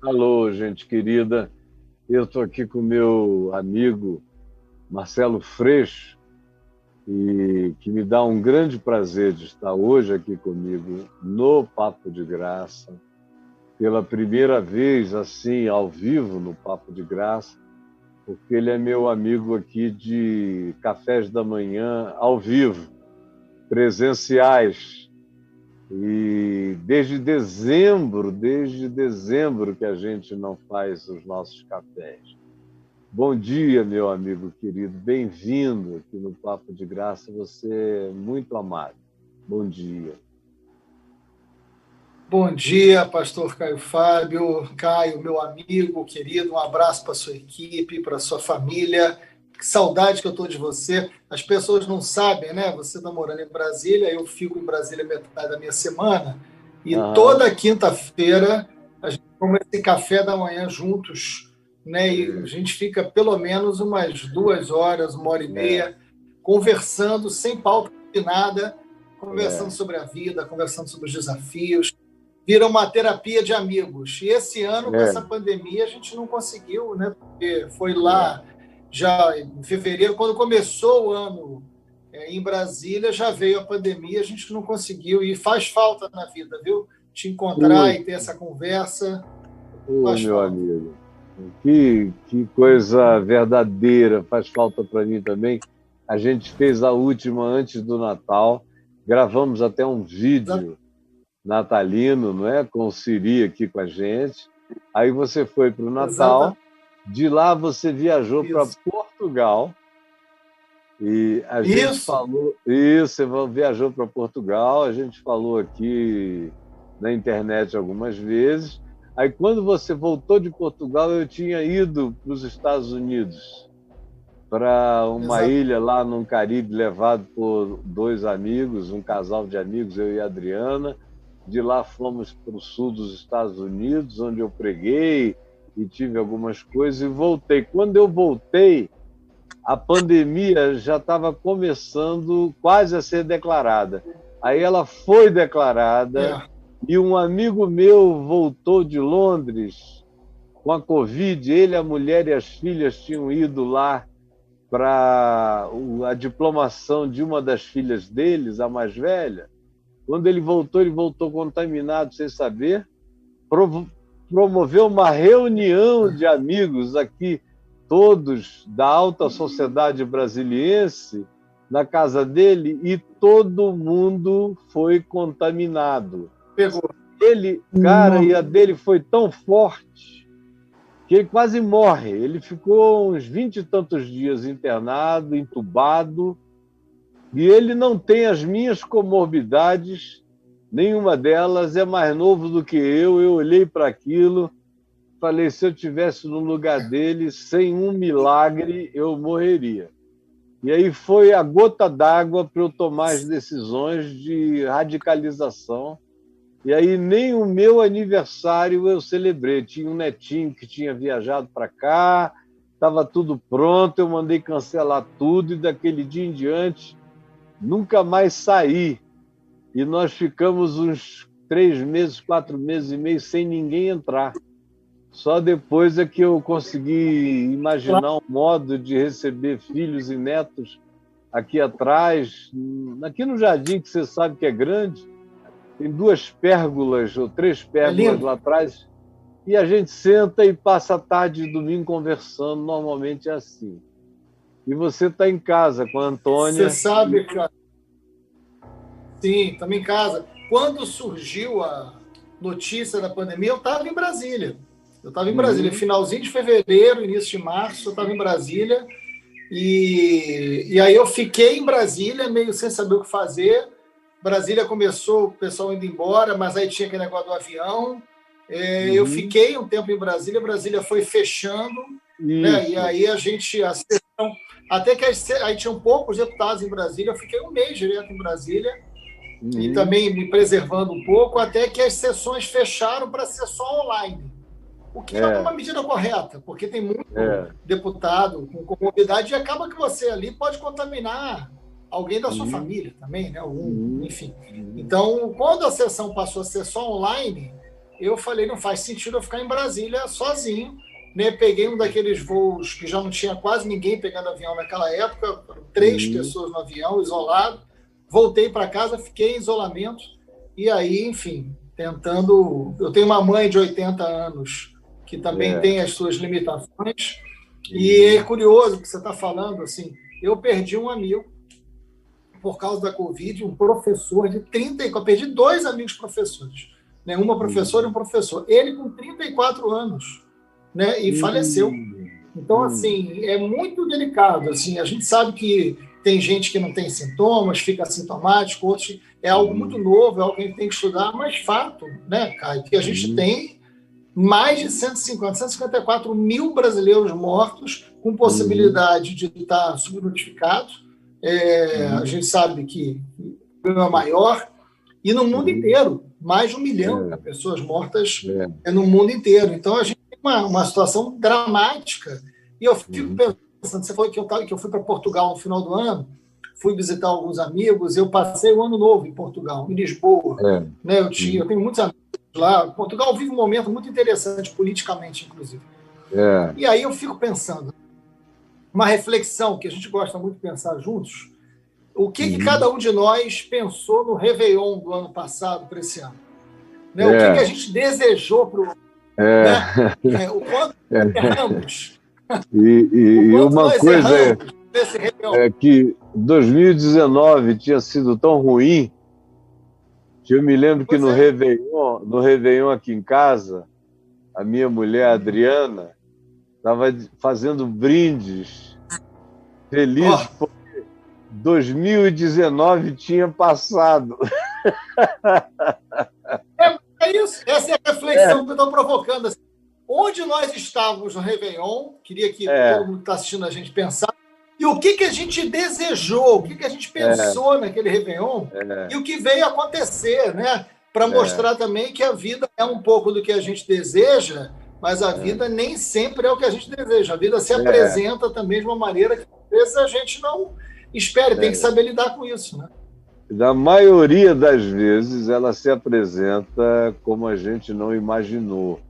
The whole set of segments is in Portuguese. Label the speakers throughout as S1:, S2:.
S1: Alô, gente querida. Eu estou aqui com o meu amigo Marcelo Freixo, e que me dá um grande prazer de estar hoje aqui comigo no Papo de Graça, pela primeira vez, assim, ao vivo no Papo de Graça, porque ele é meu amigo aqui de cafés da manhã ao vivo, presenciais. E desde dezembro que a gente não faz os nossos cafés. Bom dia, meu amigo querido. Bem-vindo aqui no Papo de Graça. Você é muito amado. Bom dia.
S2: Bom dia, pastor Caio Fábio. Caio, meu amigo querido, um abraço para sua equipe, para sua família. Que saudade que eu estou de você. As pessoas não sabem, né? Você está morando em Brasília, eu fico em Brasília metade da minha semana, e
S1: Aham.
S2: toda quinta-feira a gente toma esse café da manhã juntos, né? E a
S1: É,
S2: gente fica pelo menos umas 2 horas, 1 hora e meia,
S1: é,
S2: conversando sem pauta de nada, conversando
S1: é,
S2: sobre a vida, conversando sobre os desafios. Vira uma terapia de amigos. E esse ano, com essa
S1: é,
S2: pandemia, a gente não conseguiu, né? Porque foi
S1: é.
S2: lá já em fevereiro, quando começou o ano em Brasília, já veio a pandemia, a gente não conseguiu. E faz falta na vida, viu? Te encontrar e ter
S1: Puxa,
S2: essa conversa faz
S1: meu
S2: falta.
S1: amigo. Que coisa verdadeira. Faz falta para mim também. A gente fez a última antes do Natal. Gravamos até um vídeo natalino, não é? Com o Siri aqui com a gente. Aí você foi para o Natal,
S2: Exatamente
S1: de lá você viajou para
S2: isso.
S1: Portugal e a gente
S2: Isso,
S1: falou isso, você viajou para Portugal, a gente falou aqui na internet algumas vezes. Aí quando você voltou de Portugal, eu tinha ido para os Estados Unidos, para uma
S2: exato.
S1: ilha lá no Caribe, levado por dois amigos, um casal de amigos, eu e a Adriana. De lá fomos para o sul dos Estados Unidos, onde eu preguei e tive algumas coisas, e voltei. Quando eu voltei, a pandemia já estava começando quase a ser declarada. Aí ela foi declarada
S2: É.
S1: e um amigo meu voltou de Londres com a Covid. Ele, a mulher e as filhas tinham ido lá para a diplomação de uma das filhas deles, a mais velha. Quando ele voltou contaminado, sem saber, promoveu uma reunião de amigos aqui, todos da alta sociedade brasiliense, na casa dele, e todo mundo foi contaminado.
S2: Pegou.
S1: Ele, cara, e a dele foi tão forte que ele quase morre. Ele ficou uns 20 e tantos dias internado, entubado, e ele não tem as minhas comorbidades, nenhuma delas, é mais novo do que eu olhei para aquilo, falei, se eu tivesse no lugar dele, sem um milagre, eu morreria. E aí foi a gota d'água para eu tomar as decisões de radicalização. E aí nem o meu aniversário eu celebrei. Tinha um netinho que tinha viajado para cá, estava tudo pronto, eu mandei cancelar tudo, e daquele dia em diante nunca mais saí. E nós ficamos uns 3 meses, 4 meses e meio sem ninguém entrar. Só depois é que eu consegui imaginar um modo de receber filhos e netos aqui atrás, aqui no jardim, que você sabe que é grande, tem 2 pérgolas ou 3 pérgolas
S2: É
S1: lá
S2: lindo.
S1: atrás, e a gente senta e passa a tarde de domingo conversando, normalmente é assim. E você está em casa com a
S2: Você
S1: Antônia.
S2: sabe, cara. Sim, estamos em casa. Quando surgiu a notícia da pandemia, eu estava em Brasília. Eu estava em Brasília,
S1: Uhum,
S2: finalzinho de fevereiro, início de março, eu estava em Brasília. E aí eu fiquei em Brasília, meio sem saber o que fazer. Brasília começou, o pessoal indo embora, mas aí tinha aquele negócio do avião. Eu
S1: uhum,
S2: fiquei um tempo em Brasília, Brasília foi fechando, né? E
S1: isso.
S2: aí a gente, a sessão, até que aí tinham poucos deputados em Brasília, eu fiquei um mês direto em Brasília, e
S1: Uhum,
S2: também me preservando um pouco, até que as sessões fecharam para ser só online. O que é uma
S1: é,
S2: medida correta, porque tem muito
S1: é.
S2: deputado com comorbidade e acaba que você ali pode contaminar alguém da sua
S1: Uhum,
S2: família também, né?
S1: uhum,
S2: Enfim.
S1: uhum.
S2: Então, quando a sessão passou a ser só online, eu falei, não faz sentido eu ficar em Brasília sozinho, né? Peguei um daqueles voos que já não tinha quase ninguém pegando avião naquela época, 3 pessoas no avião, isolado. Voltei para casa, fiquei em isolamento, e aí, enfim, tentando... Eu tenho uma mãe de 80 anos, que também tem as suas limitações, e é curioso que você está falando, assim, eu perdi um amigo por causa da Covid, um professor de 34, eu perdi 2 amigos professores, né? Uma professora e um professor. Ele com 34 anos, né? E faleceu. Então, assim, é muito delicado. Assim, a gente sabe que tem gente que não tem sintomas, fica assintomático, outros é algo muito novo, é algo que a gente tem que estudar, mas fato, né, Caio, que a gente tem mais de 154 mil brasileiros mortos, com possibilidade de estar subnotificados. A gente sabe que o problema é maior, e no mundo inteiro, mais de 1 milhão de pessoas mortas no mundo inteiro. Então, a gente tem uma situação dramática. E eu fico pensando, você falou que eu fui para Portugal no final do ano, fui visitar alguns amigos, eu passei o ano novo em Portugal, em Lisboa. Né? Eu tenho muitos amigos lá. Portugal vive um momento muito interessante, politicamente, inclusive. E aí eu fico pensando, uma reflexão que a gente gosta muito de pensar juntos, o que cada um de nós pensou no Réveillon do ano passado para esse ano? Né? O que a gente desejou para o... Né? O quanto erramos.
S1: E uma coisa é que 2019 tinha sido tão ruim que eu me lembro que no Réveillon aqui em casa, a minha mulher, Adriana, estava fazendo brindes, feliz porque 2019 tinha passado.
S2: É isso, essa é a reflexão que eu estou provocando. Assim, onde nós estávamos no Réveillon, queria que todo mundo que está assistindo a gente pensar, e o que a gente desejou, o que a gente pensou naquele Réveillon, e o que veio acontecer, né? Para mostrar também que a vida é um pouco do que a gente deseja, mas a vida nem sempre é o que a gente deseja. A vida se apresenta também de uma maneira que às vezes a gente não espera, tem que saber lidar com isso, né?
S1: Da maioria das vezes, ela se apresenta como a gente não imaginou.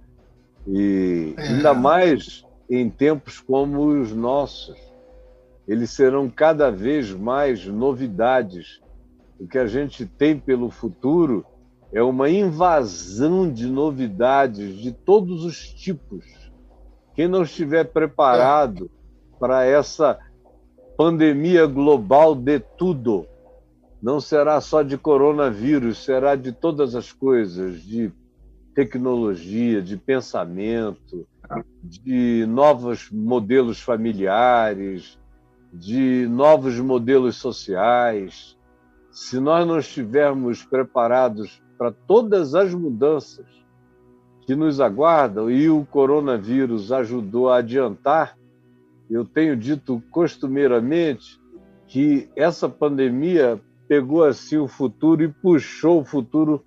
S1: E ainda mais em tempos como os nossos. Eles serão cada vez mais novidades. O que a gente tem pelo futuro é uma invasão de novidades de todos os tipos. Quem não estiver preparado para essa pandemia global de tudo, não será só de coronavírus, será de todas as coisas, de tecnologia, de pensamento, de novos modelos familiares, de novos modelos sociais. Se nós não estivermos preparados para todas as mudanças que nos aguardam, e o coronavírus ajudou a adiantar, eu tenho dito costumeiramente que essa pandemia pegou assim o futuro e puxou o futuro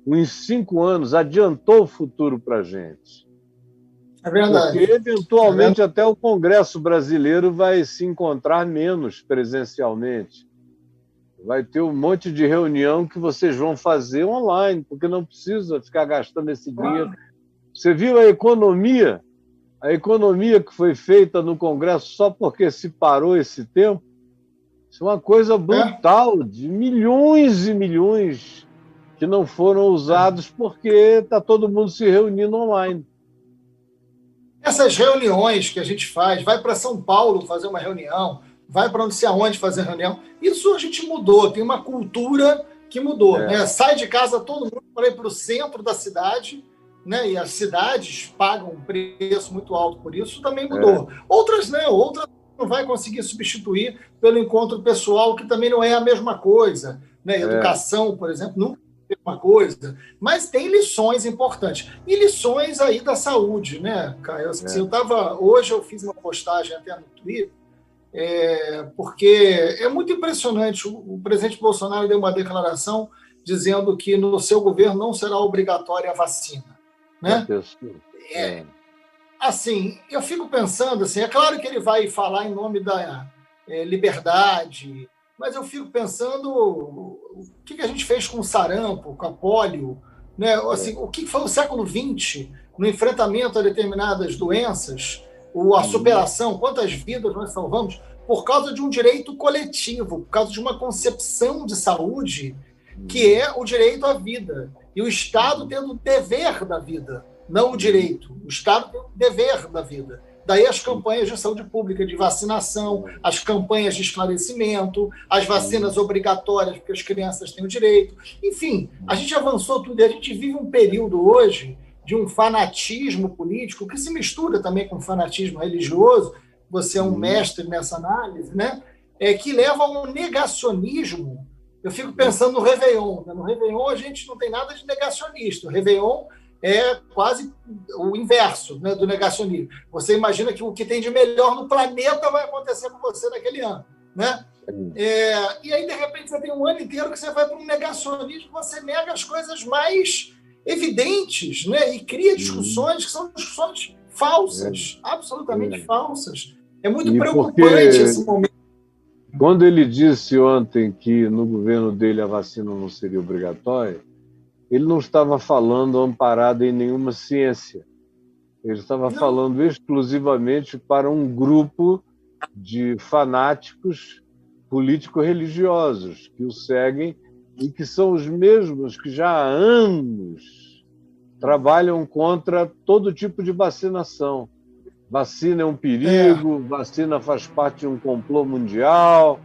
S1: uns 5 anos, adiantou o futuro para a gente.
S2: É verdade.
S1: Porque, eventualmente, até o Congresso brasileiro vai se encontrar menos presencialmente. Vai ter um monte de reunião que vocês vão fazer online, porque não precisa ficar gastando esse dinheiro. Você viu a economia? A economia que foi feita no Congresso só porque se parou esse tempo? Isso é uma coisa brutal, de milhões e milhões que não foram usados porque está todo mundo se reunindo online.
S2: Essas reuniões que a gente faz, vai para São Paulo fazer uma reunião, vai para onde se aonde fazer reunião, isso a gente mudou, tem uma cultura que mudou. Né? Sai de casa todo mundo para ir para o centro da cidade, né? E as cidades pagam um preço muito alto por isso, também mudou. Outras não, outras não vai conseguir substituir pelo encontro pessoal, que também não é a mesma coisa. Né? Educação, por exemplo, não é uma coisa, mas tem lições importantes. E lições aí da saúde, né, Caio? Assim, hoje eu fiz uma postagem até no Twitter, porque é muito impressionante. O presidente Bolsonaro deu uma declaração dizendo que no seu governo não será obrigatória a vacina. Né? Assim, eu fico pensando, assim, é claro que ele vai falar em nome da liberdade, mas eu fico pensando o que a gente fez com o sarampo, com a polio, né? Assim, o que foi o século XX no enfrentamento a determinadas doenças, a superação, quantas vidas nós salvamos por causa de um direito coletivo, por causa de uma concepção de saúde que é o direito à vida. E o Estado tendo o dever da vida, não o direito. O Estado tem o dever da vida. Daí as campanhas de saúde pública, de vacinação, as campanhas de esclarecimento, as vacinas obrigatórias, porque as crianças têm o direito. Enfim, a gente avançou tudo e a gente vive um período hoje de um fanatismo político que se mistura também com fanatismo religioso. Você é um mestre nessa análise, né? Que leva a um negacionismo. Eu fico pensando no Réveillon. Né? No Réveillon a gente não tem nada de negacionista. O Réveillon é quase o inverso, né, do negacionismo. Você imagina que o que tem de melhor no planeta vai acontecer com você naquele ano. Né? E aí, de repente, você tem um ano inteiro que você vai para um negacionismo, você nega as coisas mais evidentes, né? E cria discussões que são discussões falsas, absolutamente falsas. É muito preocupante esse momento.
S1: Quando ele disse ontem que no governo dele a vacina não seria obrigatória, ele não estava falando amparado em nenhuma ciência. Ele estava falando exclusivamente para um grupo de fanáticos político-religiosos que o seguem e que são os mesmos que já há anos trabalham contra todo tipo de vacinação. Vacina é um perigo, vacina faz parte de um complô mundial,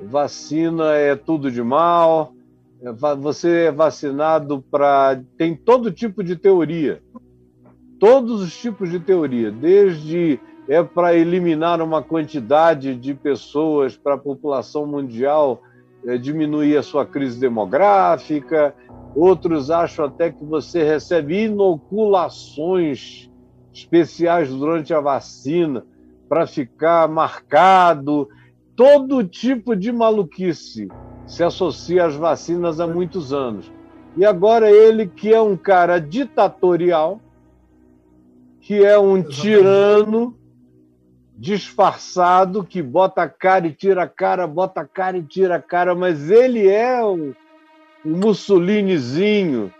S1: vacina é tudo de mal, você é vacinado para... Tem todo tipo de teoria, todos os tipos de teoria, desde para eliminar uma quantidade de pessoas para a população mundial, diminuir a sua crise demográfica, outros acham até que você recebe inoculações especiais durante a vacina para ficar marcado. Todo tipo de maluquice se associa às vacinas há muitos anos. E agora ele, que é um cara ditatorial, que é um tirano disfarçado, que bota a cara e tira a cara, bota a cara e tira a cara, mas ele é um Mussolinizinho,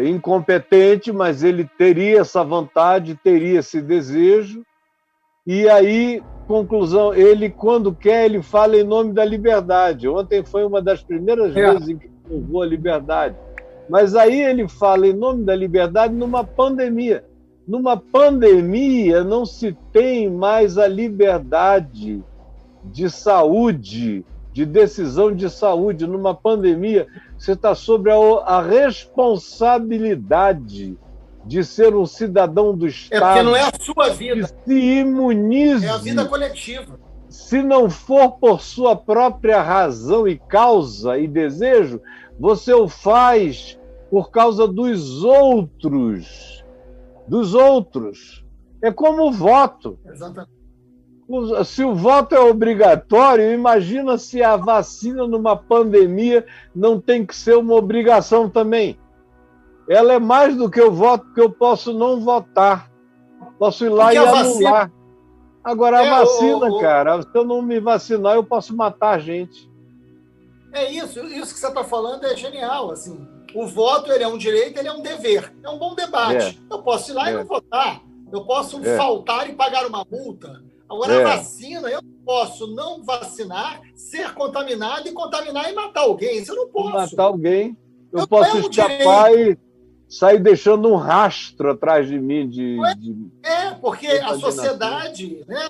S1: incompetente, mas ele teria essa vontade, teria esse desejo. E aí, conclusão, ele, quando quer, ele fala em nome da liberdade. Ontem foi uma das primeiras vezes em que louvou a liberdade. Mas aí ele fala em nome da liberdade numa pandemia. Numa pandemia não se tem mais a liberdade de saúde, de decisão de saúde. Numa pandemia, você está sobre a responsabilidade de ser um cidadão do Estado.
S2: Porque não é a sua vida.
S1: Que se imunize.
S2: É a vida coletiva.
S1: Se não for por sua própria razão e causa e desejo, você o faz por causa dos outros. Dos outros. É como o voto.
S2: Exatamente.
S1: Se o voto é obrigatório, imagina se a vacina numa pandemia não tem que ser uma obrigação também. Ela é mais do que o voto, porque eu posso não votar. Posso ir lá porque e anular. Agora, a vacina, cara, se eu não me vacinar, eu posso matar a gente.
S2: É isso que você está falando é genial. Assim. O voto ele é um direito, ele é um dever. É um bom debate. Eu posso ir lá e não votar. Eu posso faltar e pagar uma multa. Agora, a vacina, eu posso não vacinar, ser contaminado e contaminar e matar alguém. Isso eu não posso.
S1: Matar alguém. Eu posso escapar e sair deixando um rastro atrás de mim.
S2: Porque a sociedade, né,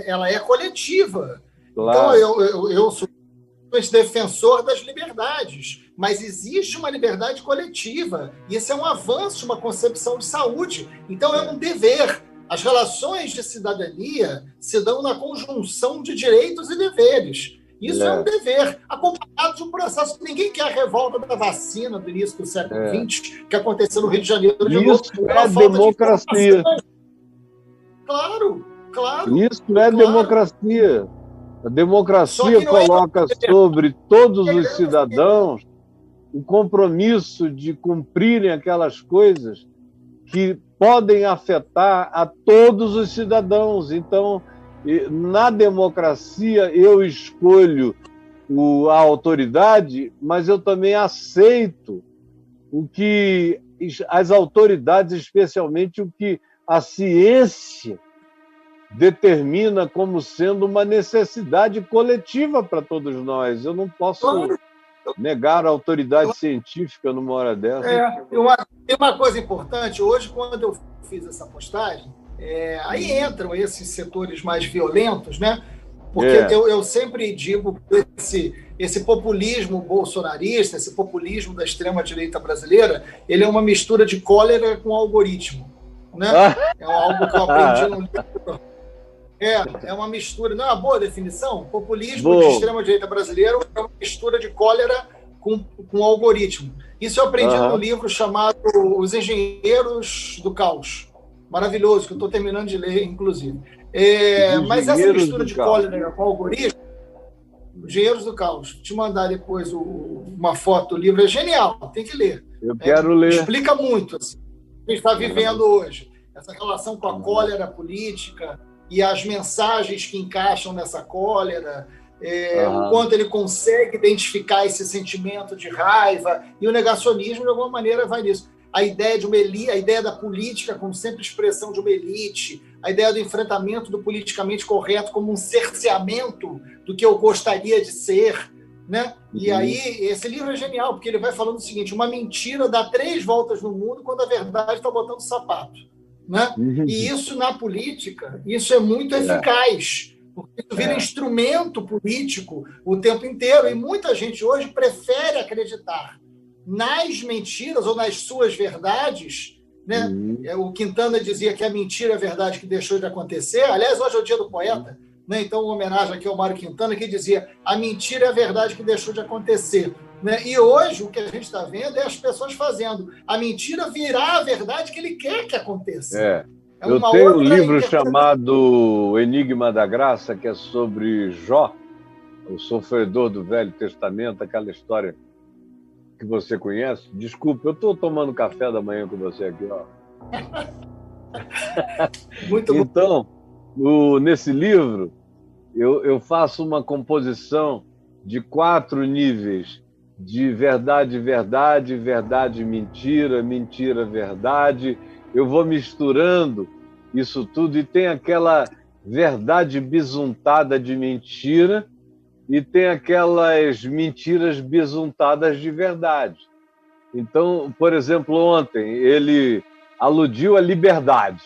S2: ela é coletiva.
S1: Claro.
S2: Então, eu sou defensor das liberdades, mas existe uma liberdade coletiva. E esse é um avanço, uma concepção de saúde. Então, é um dever. As relações de cidadania se dão na conjunção de direitos e deveres. Isso é um dever, acompanhado de um processo. Ninguém quer a revolta da vacina do início do século XX, que aconteceu no Rio de Janeiro.
S1: Isso é democracia.
S2: Claro.
S1: Isso é democracia. A democracia coloca sobre todos os cidadãos o compromisso de cumprirem aquelas coisas que podem afetar a todos os cidadãos. Então, na democracia, eu escolho a autoridade, mas eu também aceito o que as autoridades, especialmente o que a ciência determina como sendo uma necessidade coletiva para todos nós. Eu não posso negar a autoridade científica numa hora dessa.
S2: Tem uma coisa importante. Hoje, quando eu fiz essa postagem, aí entram esses setores mais violentos, né? Porque eu sempre digo que esse populismo bolsonarista, esse populismo da extrema-direita brasileira, ele é uma mistura de cólera com algoritmo, né? É algo que eu aprendi no livro. É uma mistura, não é uma boa definição? Populismo de extrema-direita brasileiro é uma mistura de cólera com algoritmo. Isso eu aprendi num livro chamado Os Engenheiros do Caos. Maravilhoso, que eu estou terminando de ler, inclusive. Mas essa mistura de cólera com algoritmo, Engenheiros do Caos, te mandar depois uma foto do livro, é genial, tem que ler.
S1: Eu quero ler.
S2: Explica muito assim, o que a gente está vivendo hoje. Essa relação com a cólera política e as mensagens que encaixam nessa cólera, o quanto ele consegue identificar esse sentimento de raiva, e o negacionismo, de alguma maneira, vai nisso. A ideia a ideia da política como sempre expressão de uma elite, a ideia do enfrentamento do politicamente correto como um cerceamento do que eu gostaria de ser, né? E aí, esse livro é genial, porque ele vai falando o seguinte: uma mentira dá 3 voltas no mundo quando a verdade está botando sapato, né? E isso, na política, isso é muito eficaz, porque isso vira instrumento político o tempo inteiro, e muita gente hoje prefere acreditar nas mentiras ou nas suas verdades, né? O Quintana dizia que a mentira é a verdade que deixou de acontecer. Aliás, hoje é o dia do poeta, né? Então, uma homenagem aqui ao Mário Quintana, que dizia: a mentira é a verdade que deixou de acontecer, né? E hoje o que a gente está vendo é as pessoas fazendo a mentira virar a verdade que ele quer que aconteça.
S1: Eu tenho um livro chamado O Enigma da Graça, que é sobre Jó, o sofredor do Velho Testamento, aquela história que você conhece. Desculpa, eu estou tomando café da manhã com você aqui, ó.
S2: Muito bom.
S1: Então, nesse livro, eu faço uma composição de 4 níveis de verdade, verdade, verdade, mentira, mentira, verdade. Eu vou misturando isso tudo e tem aquela verdade bisuntada de mentira e tem aquelas mentiras bisuntadas de verdade. Então, por exemplo, ontem ele aludiu à liberdade,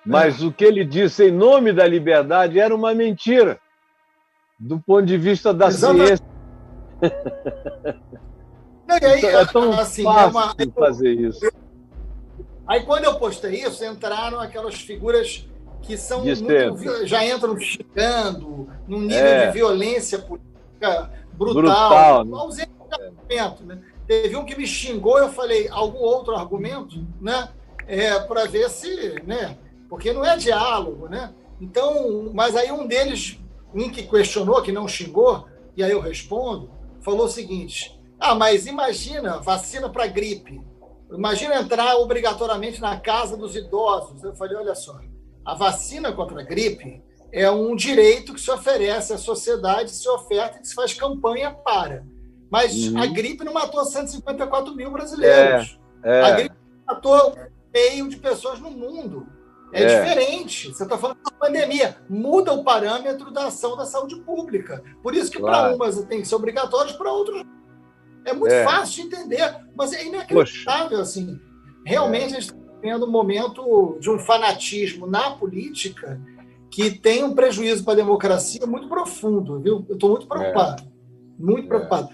S1: mas o que ele disse em nome da liberdade era uma mentira, do ponto de vista da ciência.
S2: Não, e aí,
S1: é tão fácil fazer isso.
S2: Aí, quando eu postei isso, entraram aquelas figuras que são já entram xingando, num nível de violência política brutal. Ausente de argumento, né? Teve um que me xingou, eu falei: algum outro argumento, né? Para ver se, né? Porque não é diálogo, né? Então, mas aí um deles, que questionou, que não xingou, e aí eu respondo, falou o seguinte: mas imagina vacina para gripe, imagina entrar obrigatoriamente na casa dos idosos. Eu falei: olha só, a vacina contra a gripe é um direito que se oferece à sociedade, se oferta e que se faz campanha para. Mas a gripe não matou 154 mil brasileiros. A gripe matou meio de pessoas no mundo. É diferente. Você está falando de pandemia. Muda o parâmetro da ação da saúde pública. Por isso que para umas tem que ser obrigatório, para outros é muito fácil de entender. Mas é inacreditável, assim. Realmente a gente está vivendo um momento de um fanatismo na política que tem um prejuízo para a democracia muito profundo, viu? Eu estou muito preocupado. Muito preocupado.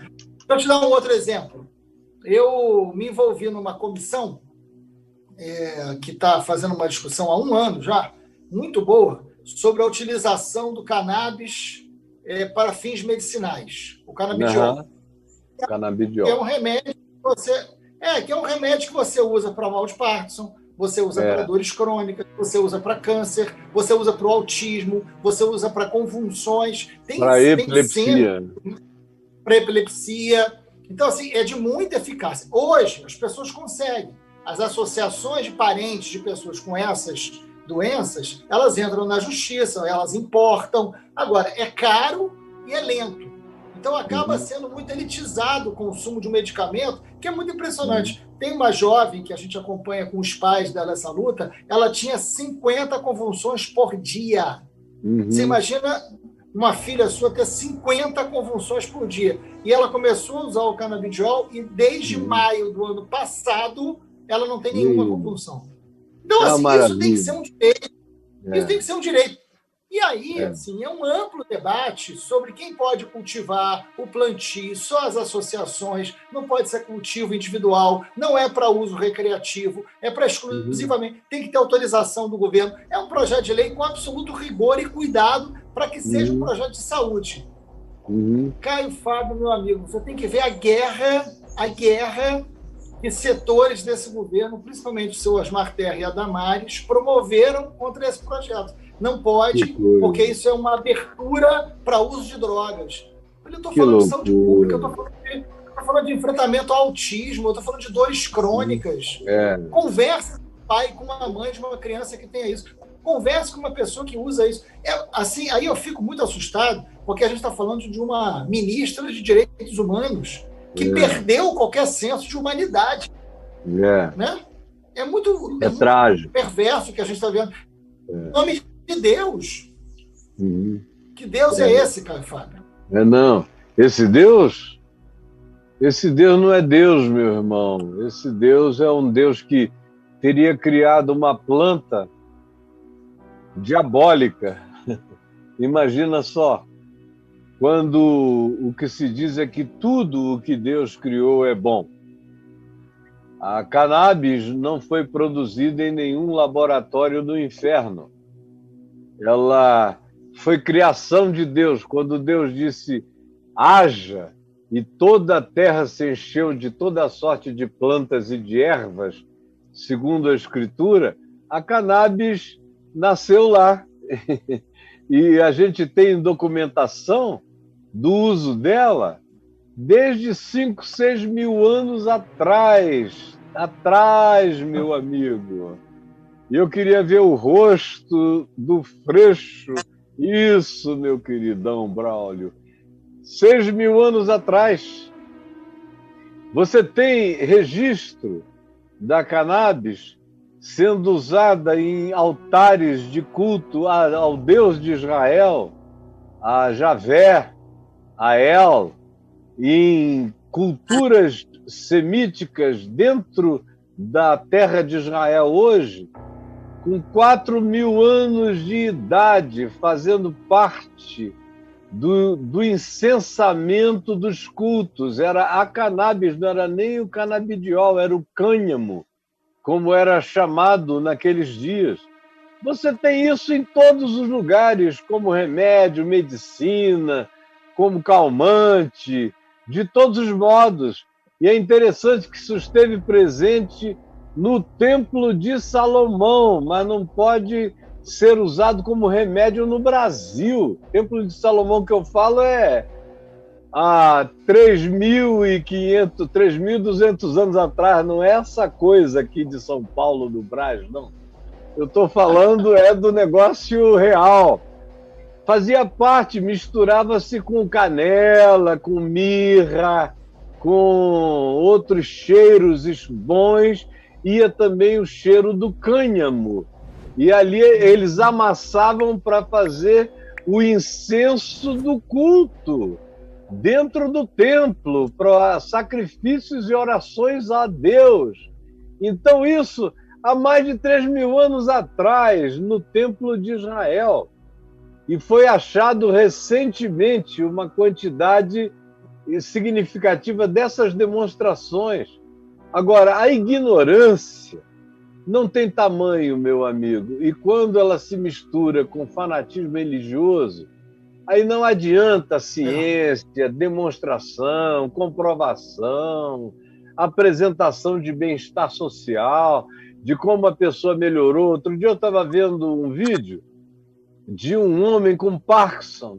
S2: Para te dar um outro exemplo, eu me envolvi numa comissão que está fazendo uma discussão há 1 ano já, muito boa, sobre a utilização do cannabis para fins medicinais, o canabidiol.
S1: Canabidiol.
S2: Que é um remédio que você usa para mal de Parkinson, você usa para dores crônicas, você usa para câncer, você usa para o autismo, você usa para convulsões,
S1: para epilepsia.
S2: Para epilepsia. Então, assim, é de muita eficácia. Hoje, as pessoas conseguem. As associações de parentes de pessoas com essas doenças, elas entram na justiça, elas importam. Agora, é caro e é lento. Então acaba sendo muito elitizado o consumo de um medicamento, que é muito impressionante. Tem uma jovem que a gente acompanha com os pais dela nessa luta, ela tinha 50 convulsões por dia. Você imagina uma filha sua ter 50 convulsões por dia. E ela começou a usar o canabidiol e desde maio do ano passado ela não tem nenhuma convulsão. Então, assim, isso tem que ser um direito. Isso tem que ser um direito. E aí, assim, é um amplo debate sobre quem pode cultivar, o plantio, só as associações, não pode ser cultivo individual, não é para uso recreativo, é para exclusivamente, tem que ter autorização do governo. É um projeto de lei com absoluto rigor e cuidado para que seja um projeto de saúde. Caio Fábio, meu amigo, você tem que ver a guerra que setores desse governo, principalmente o seu Osmar Terra e a Damares, promoveram contra esse projeto. Não pode, porque isso é uma abertura para uso de drogas. Eu estou falando de saúde pública, eu estou falando de enfrentamento ao autismo, eu estou falando de dores crônicas. Converse com o pai, com uma mãe de uma criança que tenha isso. Converse com uma pessoa que usa isso. Assim, aí eu fico muito assustado, porque a gente está falando de uma ministra de Direitos Humanos que perdeu qualquer senso de humanidade. Né? É muito
S1: trágico.
S2: Perverso que a gente está vendo. Em nome de Deus. Que Deus é esse, Caio Fábio?
S1: Não. Esse Deus não é Deus, meu irmão. Esse Deus é um Deus que teria criado uma planta diabólica. Imagina só. Quando o que se diz é que tudo o que Deus criou é bom. A cannabis não foi produzida em nenhum laboratório do inferno. Ela foi criação de Deus. Quando Deus disse, haja, e toda a terra se encheu de toda a sorte de plantas e de ervas, segundo a Escritura, a cannabis nasceu lá. E a gente tem documentação do uso dela desde 5, 6 mil anos atrás. Atrás, meu amigo. E eu queria ver o rosto do Freixo. Isso, meu queridão Braulio. 6 mil anos atrás. Você tem registro da cannabis sendo usada em altares de culto ao Deus de Israel, a Javé, a El, em culturas semíticas dentro da terra de Israel hoje, com 4 mil anos de idade, fazendo parte do incensamento dos cultos. Era a cannabis, não era nem o canabidiol, era o cânhamo, como era chamado naqueles dias. Você tem isso em todos os lugares, como remédio, medicina, como calmante, de todos os modos. E é interessante que isso esteve presente no Templo de Salomão, mas não pode ser usado como remédio no Brasil. O Templo de Salomão que eu falo é há 3.500, 3.200 anos atrás, não é essa coisa aqui de São Paulo, do Brás, não. Eu estou falando do negócio real. Fazia parte, misturava-se com canela, com mirra, com outros cheiros bons, ia também o cheiro do cânhamo. E ali eles amassavam para fazer o incenso do culto dentro do templo, para sacrifícios e orações a Deus. Então isso há mais de 3 mil anos atrás, no Templo de Israel. E foi achado recentemente uma quantidade significativa dessas demonstrações. Agora, a ignorância não tem tamanho, meu amigo, e quando ela se mistura com fanatismo religioso, aí não adianta ciência, demonstração, comprovação, apresentação de bem-estar social, de como a pessoa melhorou. Outro dia eu estava vendo um vídeo de um homem com Parkinson,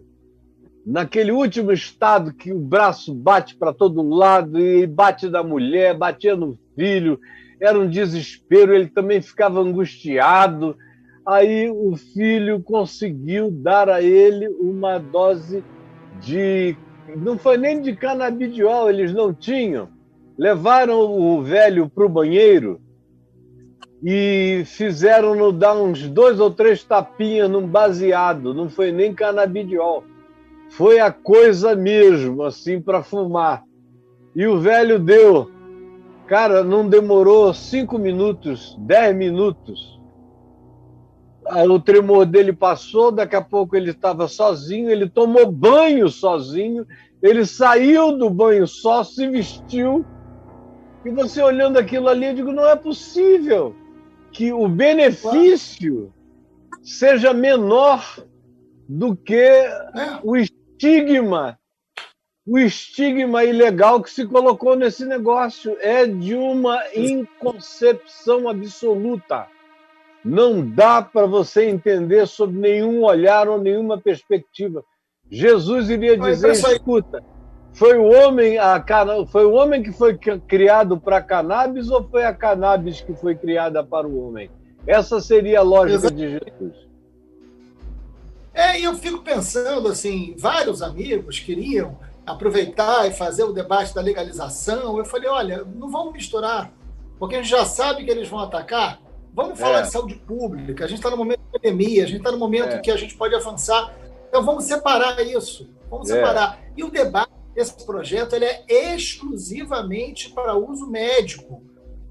S1: naquele último estado que o braço bate para todo lado e bate na mulher, batia no filho, era um desespero, ele também ficava angustiado. Aí o filho conseguiu dar a ele uma dose de não foi nem de canabidiol, eles não tinham. Levaram o velho para o banheiro e fizeram-no dar uns 2 ou 3 tapinhas num baseado. Não foi nem canabidiol. Foi a coisa mesmo, assim, para fumar. E o velho deu. Cara, não demorou 5 minutos, 10 minutos. O tremor dele passou, daqui a pouco ele estava sozinho, ele tomou banho sozinho, ele saiu do banho só, se vestiu. E você olhando aquilo ali, eu digo, não é possível que o benefício seja menor do que o estigma ilegal que se colocou nesse negócio. É de uma inconcepção absoluta. Não dá para você entender sob nenhum olhar ou nenhuma perspectiva. Jesus iria dizer, escuta, foi o homem que foi criado para a cannabis ou foi a cannabis que foi criada para o homem? Essa seria a lógica de Jesus.
S2: E eu fico pensando, assim, vários amigos queriam aproveitar e fazer o debate da legalização. Eu falei, olha, não vamos misturar, porque a gente já sabe que eles vão atacar. Vamos falar de saúde pública, a gente está no momento de pandemia, a gente está no momento que a gente pode avançar. Então vamos separar isso, vamos separar. E o debate desse projeto ele é exclusivamente para uso médico.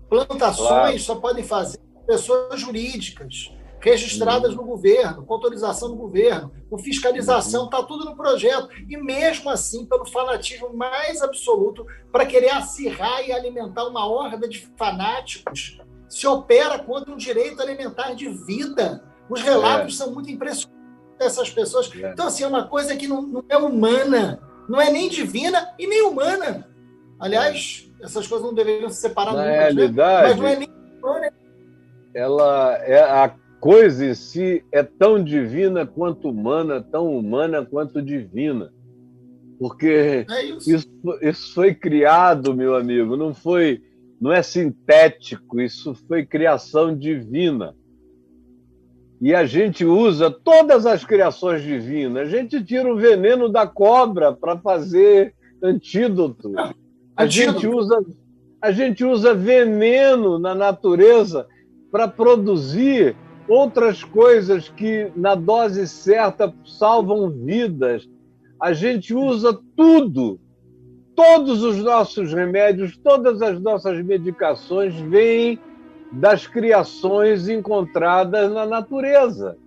S2: Plantações só podem fazer pessoas jurídicas, registradas no governo, com autorização do governo, com fiscalização, está tudo no projeto. E mesmo assim, pelo fanatismo mais absoluto, para querer acirrar e alimentar uma horda de fanáticos, se opera contra um direito alimentar de vida. Os relatos são muito impressionantes dessas pessoas. Então, assim, é uma coisa que não é humana, não é nem divina e nem humana. Aliás, essas coisas não deveriam se separar nunca. Na
S1: realidade,
S2: mas não é nem humana.
S1: A coisa em si é tão divina quanto humana, tão humana quanto divina. Porque isso foi criado, meu amigo, não é sintético, isso foi criação divina. E a gente usa todas as criações divinas. A gente tira o veneno da cobra para fazer antídoto. A gente usa veneno na natureza para produzir outras coisas que, na dose certa, salvam vidas. A gente usa tudo. Todos os nossos remédios, todas as nossas medicações vêm das criações encontradas na natureza.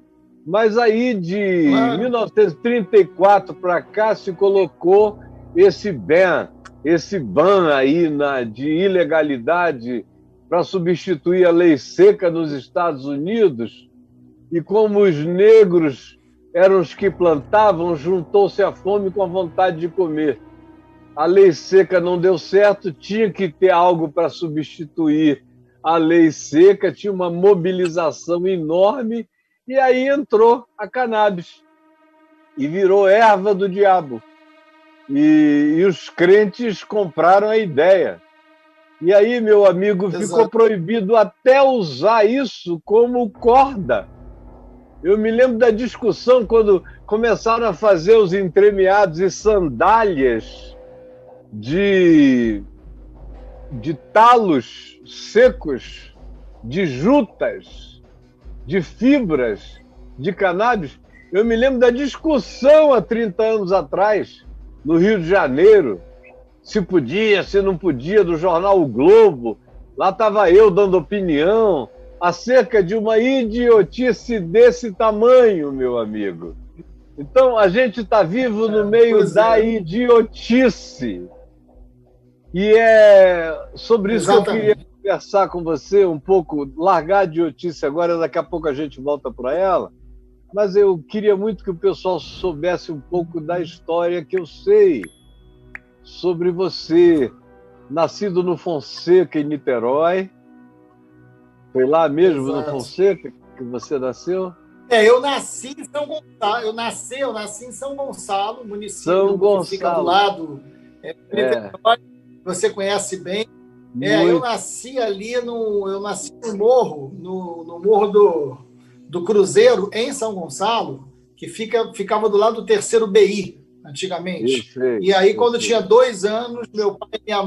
S1: Mas aí, de 1934 para cá, se colocou esse ban aí de ilegalidade para substituir a lei seca nos Estados Unidos. E como os negros eram os que plantavam, juntou-se a fome com a vontade de comer. A lei seca não deu certo, tinha que ter algo para substituir a lei seca, tinha uma mobilização enorme, e aí entrou a cannabis, e virou erva do diabo. E os crentes compraram a ideia. E aí, meu amigo, ficou proibido até usar isso como corda. Eu me lembro da discussão quando começaram a fazer os entremeados e sandálias de talos secos, de jutas, de fibras, de cannabis. Eu me lembro da discussão há 30 anos atrás, no Rio de Janeiro, se podia, se não podia, do jornal O Globo. Lá estava eu dando opinião acerca de uma idiotice desse tamanho, meu amigo. Então, a gente está vivo no meio da idiotice. E é sobre isso que eu queria conversar com você um pouco, largar a idiotice agora, daqui a pouco a gente volta para ela, mas eu queria muito que o pessoal soubesse um pouco da história que eu sei sobre você, nascido no Fonseca, em Niterói. Foi lá mesmo, no Fonseca, que você nasceu?
S2: Eu nasci em São Gonçalo. Eu nasci em São Gonçalo, município que fica do lado de Niterói. Você conhece bem. Eu nasci ali no morro, no morro do Cruzeiro, em São Gonçalo, que ficava do lado do 3º BI. antigamente.
S1: Perfeito,
S2: E aí, quando eu
S1: perfeito.
S2: tinha 2 anos, meu pai e minha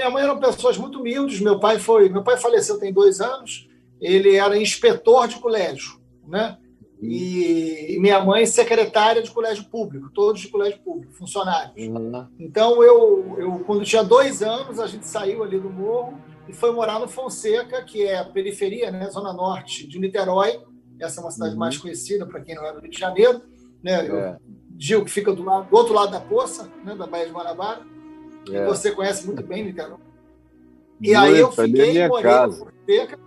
S2: mãe eram pessoas muito humildes. Meu pai faleceu tem 2 anos. Ele era inspetor de colégio, né? E minha mãe secretária de colégio público, todos de colégio público, funcionários.
S1: Uhum.
S2: Então, eu quando tinha 2 anos, a gente saiu ali do morro e foi morar no Fonseca, que é a periferia, né, zona norte de Niterói. Essa é uma cidade mais conhecida para quem não é do Rio de Janeiro, né? Eu digo que fica do outro lado da Poça, né, da Baía de Guanabara, que você conhece muito bem, Niterói. E aí eu fiquei, morei no Fonseca.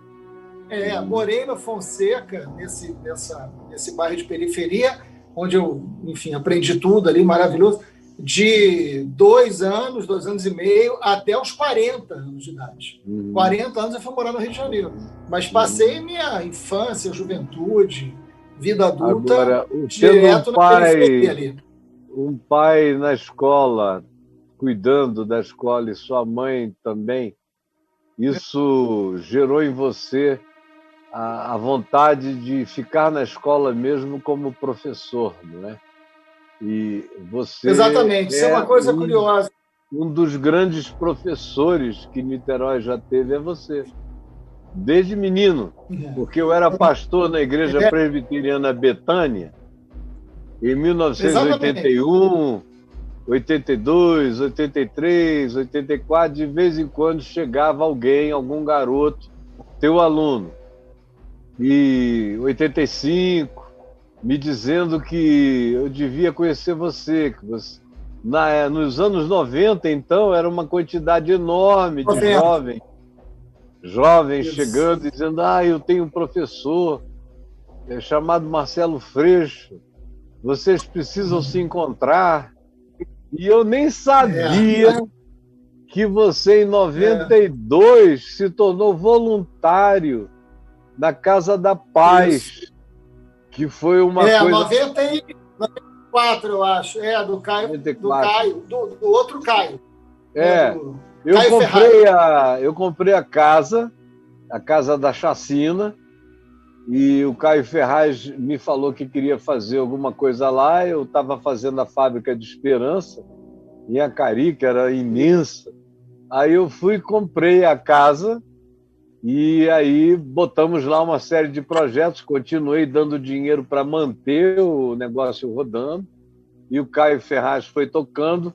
S2: Morei no Fonseca, nesse bairro de periferia, onde eu, enfim, aprendi tudo ali, maravilhoso, de 2 anos, 2 anos e meio, até os 40 anos de idade. 40 anos eu fui morar no Rio de Janeiro. Mas passei minha infância, juventude, vida adulta,
S1: agora,
S2: direto na periferia ali.
S1: Um pai na escola, cuidando da escola, e sua mãe também, isso gerou em você a vontade de ficar na escola mesmo como professor, não é? E você
S2: Exatamente, isso é uma coisa curiosa.
S1: Um dos grandes professores que Niterói já teve é você, desde menino, porque eu era pastor na Igreja Presbiteriana Betânia em 1981, 82, 83, 84, de vez em quando chegava alguém, algum garoto, teu aluno, e 85, me dizendo que eu devia conhecer você, que você... nos anos 90, então, era uma quantidade enorme de jovens chegando e dizendo: eu tenho um professor chamado Marcelo Freixo, vocês precisam se encontrar. E eu nem sabia que você, em 92, se tornou voluntário na Casa da Paz, que foi uma coisa...
S2: 94, eu acho. Do Caio,
S1: 94.
S2: do outro Caio.
S1: Eu comprei a casa da Chacina, e o Caio Ferraz me falou que queria fazer alguma coisa lá. Eu estava fazendo a Fábrica de Esperança, em Acari, que era imensa. Aí eu fui e comprei a casa, e aí botamos lá uma série de projetos, continuei dando dinheiro para manter o negócio rodando, e o Caio Ferraz foi tocando.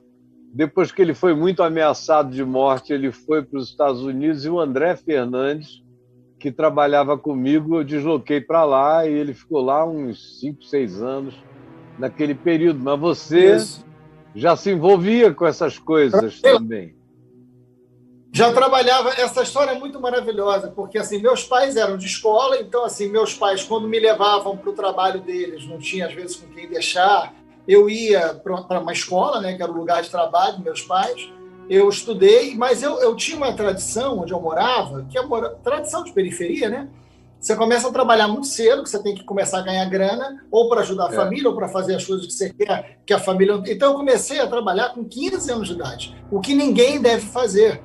S1: Depois que ele foi muito ameaçado de morte, ele foi para os Estados Unidos, e o André Fernandes, que trabalhava comigo, eu desloquei para lá, e ele ficou lá uns 5, 6 anos naquele período. Mas você já se envolvia com essas coisas também.
S2: Já trabalhava. Essa história é muito maravilhosa, porque assim, meus pais eram de escola, então assim, meus pais, quando me levavam para o trabalho deles, não tinha às vezes com quem deixar, eu ia para uma escola, né, que era o lugar de trabalho dos meus pais. Eu estudei, mas eu tinha uma tradição onde eu morava, que é uma tradição de periferia, né? Você começa a trabalhar muito cedo, que você tem que começar a ganhar grana, ou para ajudar a família, ou para fazer as coisas que você quer, que a família... Então eu comecei a trabalhar com 15 anos de idade, o que ninguém deve fazer.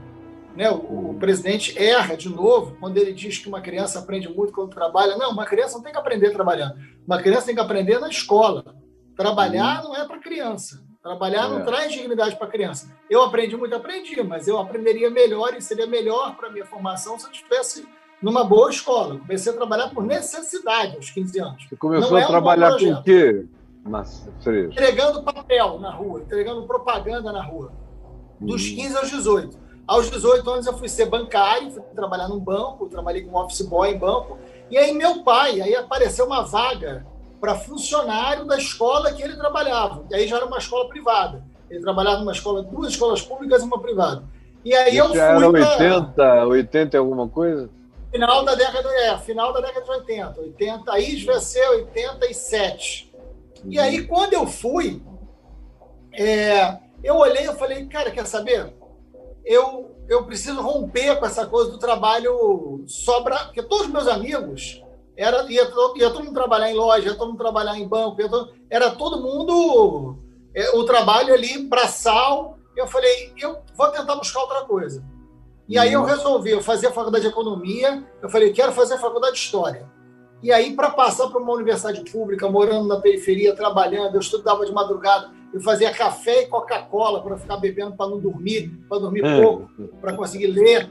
S2: Né? O presidente erra de novo quando ele diz que uma criança aprende muito quando trabalha. Não, uma criança não tem que aprender trabalhando. Uma criança tem que aprender na escola. Trabalhar não é para criança. Trabalhar não traz dignidade para a criança. Eu aprendi muito, mas eu aprenderia melhor e seria melhor para a minha formação se eu estivesse numa boa escola. Comecei a trabalhar por necessidade aos 15 anos.
S1: Você começou a trabalhar com o quê, Freixo?
S2: Entregando papel na rua, entregando propaganda na rua. Dos 15 aos 18. Aos 18 anos eu fui ser bancário, fui trabalhar num banco, trabalhei como office boy em banco. E aí aí apareceu uma vaga para funcionário da escola que ele trabalhava. E aí já era uma escola privada. Ele trabalhava numa escola, 2 escolas públicas e uma privada. E aí eu fui
S1: era 80 e alguma coisa?
S2: Final da década de 80. Aí devia ser 87. E aí, quando eu fui, eu olhei e falei, cara, quer saber? Eu preciso romper com essa coisa do trabalho porque todos os meus amigos ia todo mundo trabalhar em loja, ia todo mundo trabalhar em banco, era todo mundo o trabalho ali braçal. Eu falei, eu vou tentar buscar outra coisa. E aí eu resolvi, eu fazia faculdade de economia, eu falei, quero fazer faculdade de história. E aí, para passar para uma universidade pública, morando na periferia, trabalhando, eu estudava de madrugada, eu fazia café e Coca-Cola para ficar bebendo para não dormir, para dormir pouco, para conseguir ler.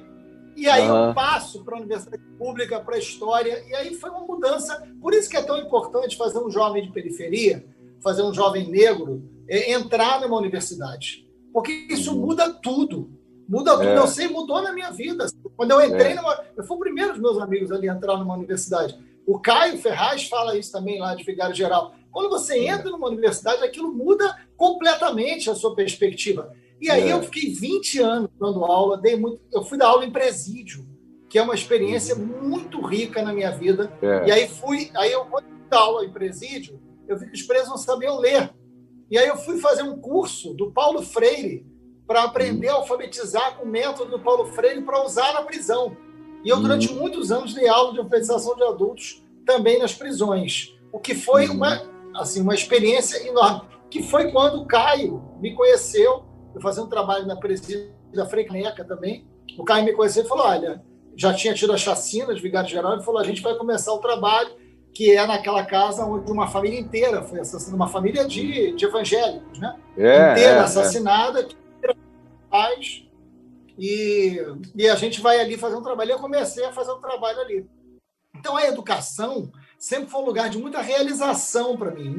S2: E aí eu passo para a universidade pública, para a história, e aí foi uma mudança. Por isso que é tão importante fazer um jovem de periferia, fazer um jovem negro, entrar numa universidade. Porque isso muda tudo. Muda tudo. Eu sei, mudou na minha vida. Quando eu entrei eu fui o primeiro dos meus amigos ali a entrar numa universidade. O Caio Ferraz fala isso também lá de Vigário Geral. Quando você entra numa universidade, aquilo muda completamente a sua perspectiva. E aí eu fiquei 20 anos dando aula, eu fui dar aula em presídio, que é uma experiência muito rica na minha vida. E aí eu quando fui dar aula em presídio, eu vi que os presos não sabiam ler. E aí eu fui fazer um curso do Paulo Freire para aprender a alfabetizar com o método do Paulo Freire para usar na prisão. E eu, durante muitos anos, dei aula de alfabetização de adultos também nas prisões. O que foi uma experiência enorme. Que foi quando o Caio me conheceu, eu fazia um trabalho na presídio da Frei Caneca também. O Caio me conheceu e falou, olha, já tinha tido a chacina de Vigário Geral, ele falou, a gente vai começar o trabalho que é naquela casa onde uma família inteira foi assassinada, uma família de evangélicos, né? Inteira assassinada, pais, e a gente vai ali fazer um trabalho. Eu comecei a fazer um trabalho ali. Então, a educação sempre foi um lugar de muita realização para mim,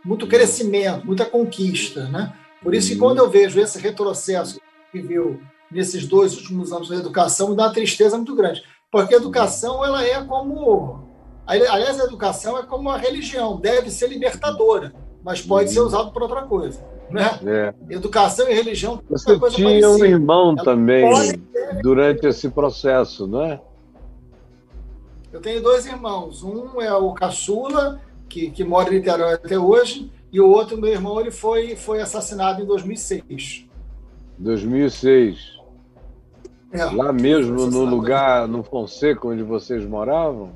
S2: muito crescimento, muita conquista, né? Por isso que quando eu vejo esse retrocesso que viveu nesses 2 últimos anos da educação, me dá uma tristeza muito grande. Porque a educação, ela é como... Aliás, a educação é como uma religião, deve ser libertadora, mas pode ser usada por outra coisa. Né? Educação e religião...
S1: Você
S2: coisa
S1: tinha
S2: parecida.
S1: um irmão também durante esse processo, não é?
S2: Eu tenho 2 irmãos. Um é o caçula, que mora em Niterói até hoje, e o outro, meu irmão, ele foi assassinado em 2006.
S1: 2006. Lá mesmo no lugar, no Fonseca, onde vocês moravam?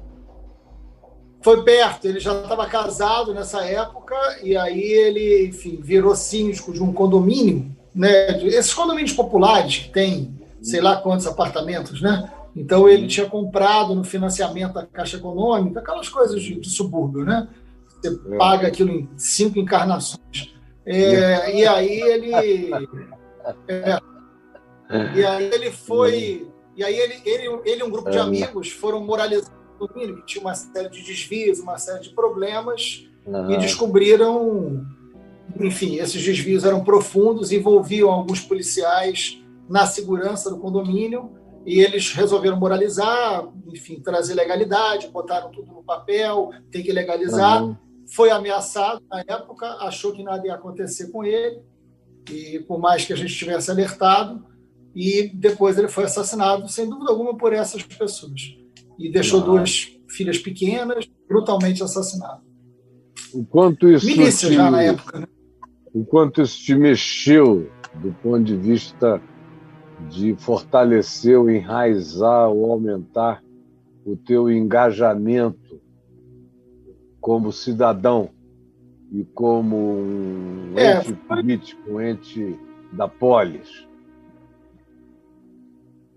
S2: Foi perto, ele já estava casado nessa época, e aí ele, enfim, virou síndico de um condomínio, né? Esses condomínios populares que tem sei lá quantos apartamentos, né? Então ele tinha comprado no financiamento da Caixa Econômica, aquelas coisas de subúrbio, né? Você paga aquilo em 5 encarnações. E aí ele foi... E aí ele e um grupo de amigos foram moralizar o condomínio, que tinha uma série de desvios, uma série de problemas, e descobriram... Enfim, esses desvios eram profundos, envolviam alguns policiais na segurança do condomínio, e eles resolveram moralizar, enfim, trazer legalidade, botaram tudo no papel, tem que legalizar. Foi ameaçado na época, achou que nada ia acontecer com ele, e por mais que a gente tivesse alertado, e depois ele foi assassinado, sem dúvida alguma, por essas pessoas. E deixou 2 filhas pequenas, brutalmente assassinado.
S1: O quanto isso
S2: milícia já na época, né?
S1: O quanto isso te mexeu do ponto de vista de fortalecer, ou enraizar ou aumentar o teu engajamento como cidadão e como um ente político, um ente da polis?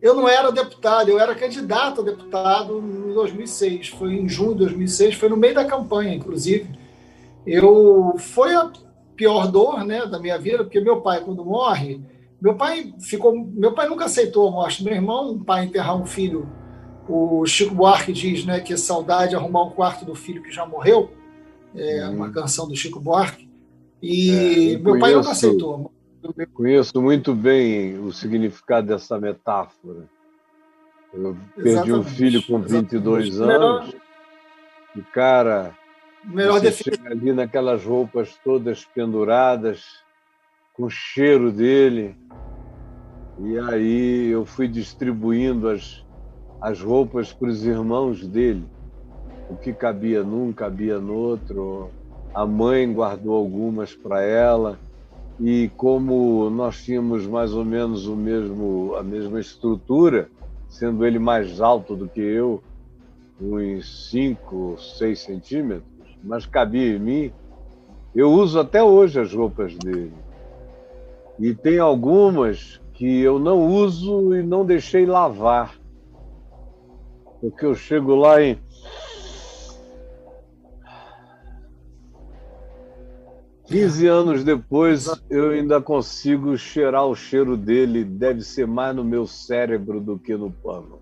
S2: Eu não era deputado, eu era candidato a deputado em 2006. Foi em junho de 2006, foi no meio da campanha, inclusive. Foi a pior dor, né, da minha vida, porque meu pai, quando morre, meu pai nunca aceitou a morte do meu irmão. Um pai enterrar um filho, o Chico Buarque diz, né, que é saudade arrumar um quarto do filho que já morreu, uma canção do Chico Buarque, e meu pai nunca aceitou.
S1: Conheço muito bem o significado dessa metáfora. Eu perdi um filho com 22 anos, e, cara, você chega ali naquelas roupas todas penduradas, com o cheiro dele, e aí eu fui distribuindo as roupas para os irmãos dele. O que cabia num, cabia no outro. A mãe guardou algumas para ela, e como nós tínhamos mais ou menos a mesma estrutura, sendo ele mais alto do que eu, uns 5, 6 centímetros, mas cabia em mim, eu uso até hoje as roupas dele. E tem algumas que eu não uso e não deixei lavar, porque eu chego lá e 15 anos depois, eu ainda consigo cheirar o cheiro dele. Deve ser mais no meu cérebro do que no pano.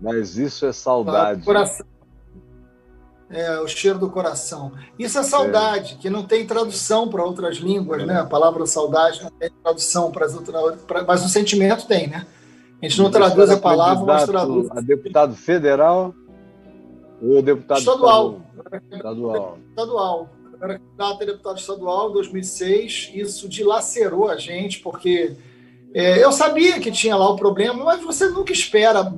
S1: Mas isso é saudade.
S2: Coração. O cheiro do coração. Isso é saudade, que não tem tradução para outras línguas, né? A palavra saudade não tem tradução para as outras, mas o sentimento tem, né? A gente não traduz a palavra, mas traduz.
S1: A deputado federal ou deputado
S2: estadual?
S1: Estadual.
S2: Estadual. Eu era candidato a deputado estadual em 2006. Isso dilacerou a gente, porque eu sabia que tinha lá o problema, mas você nunca espera.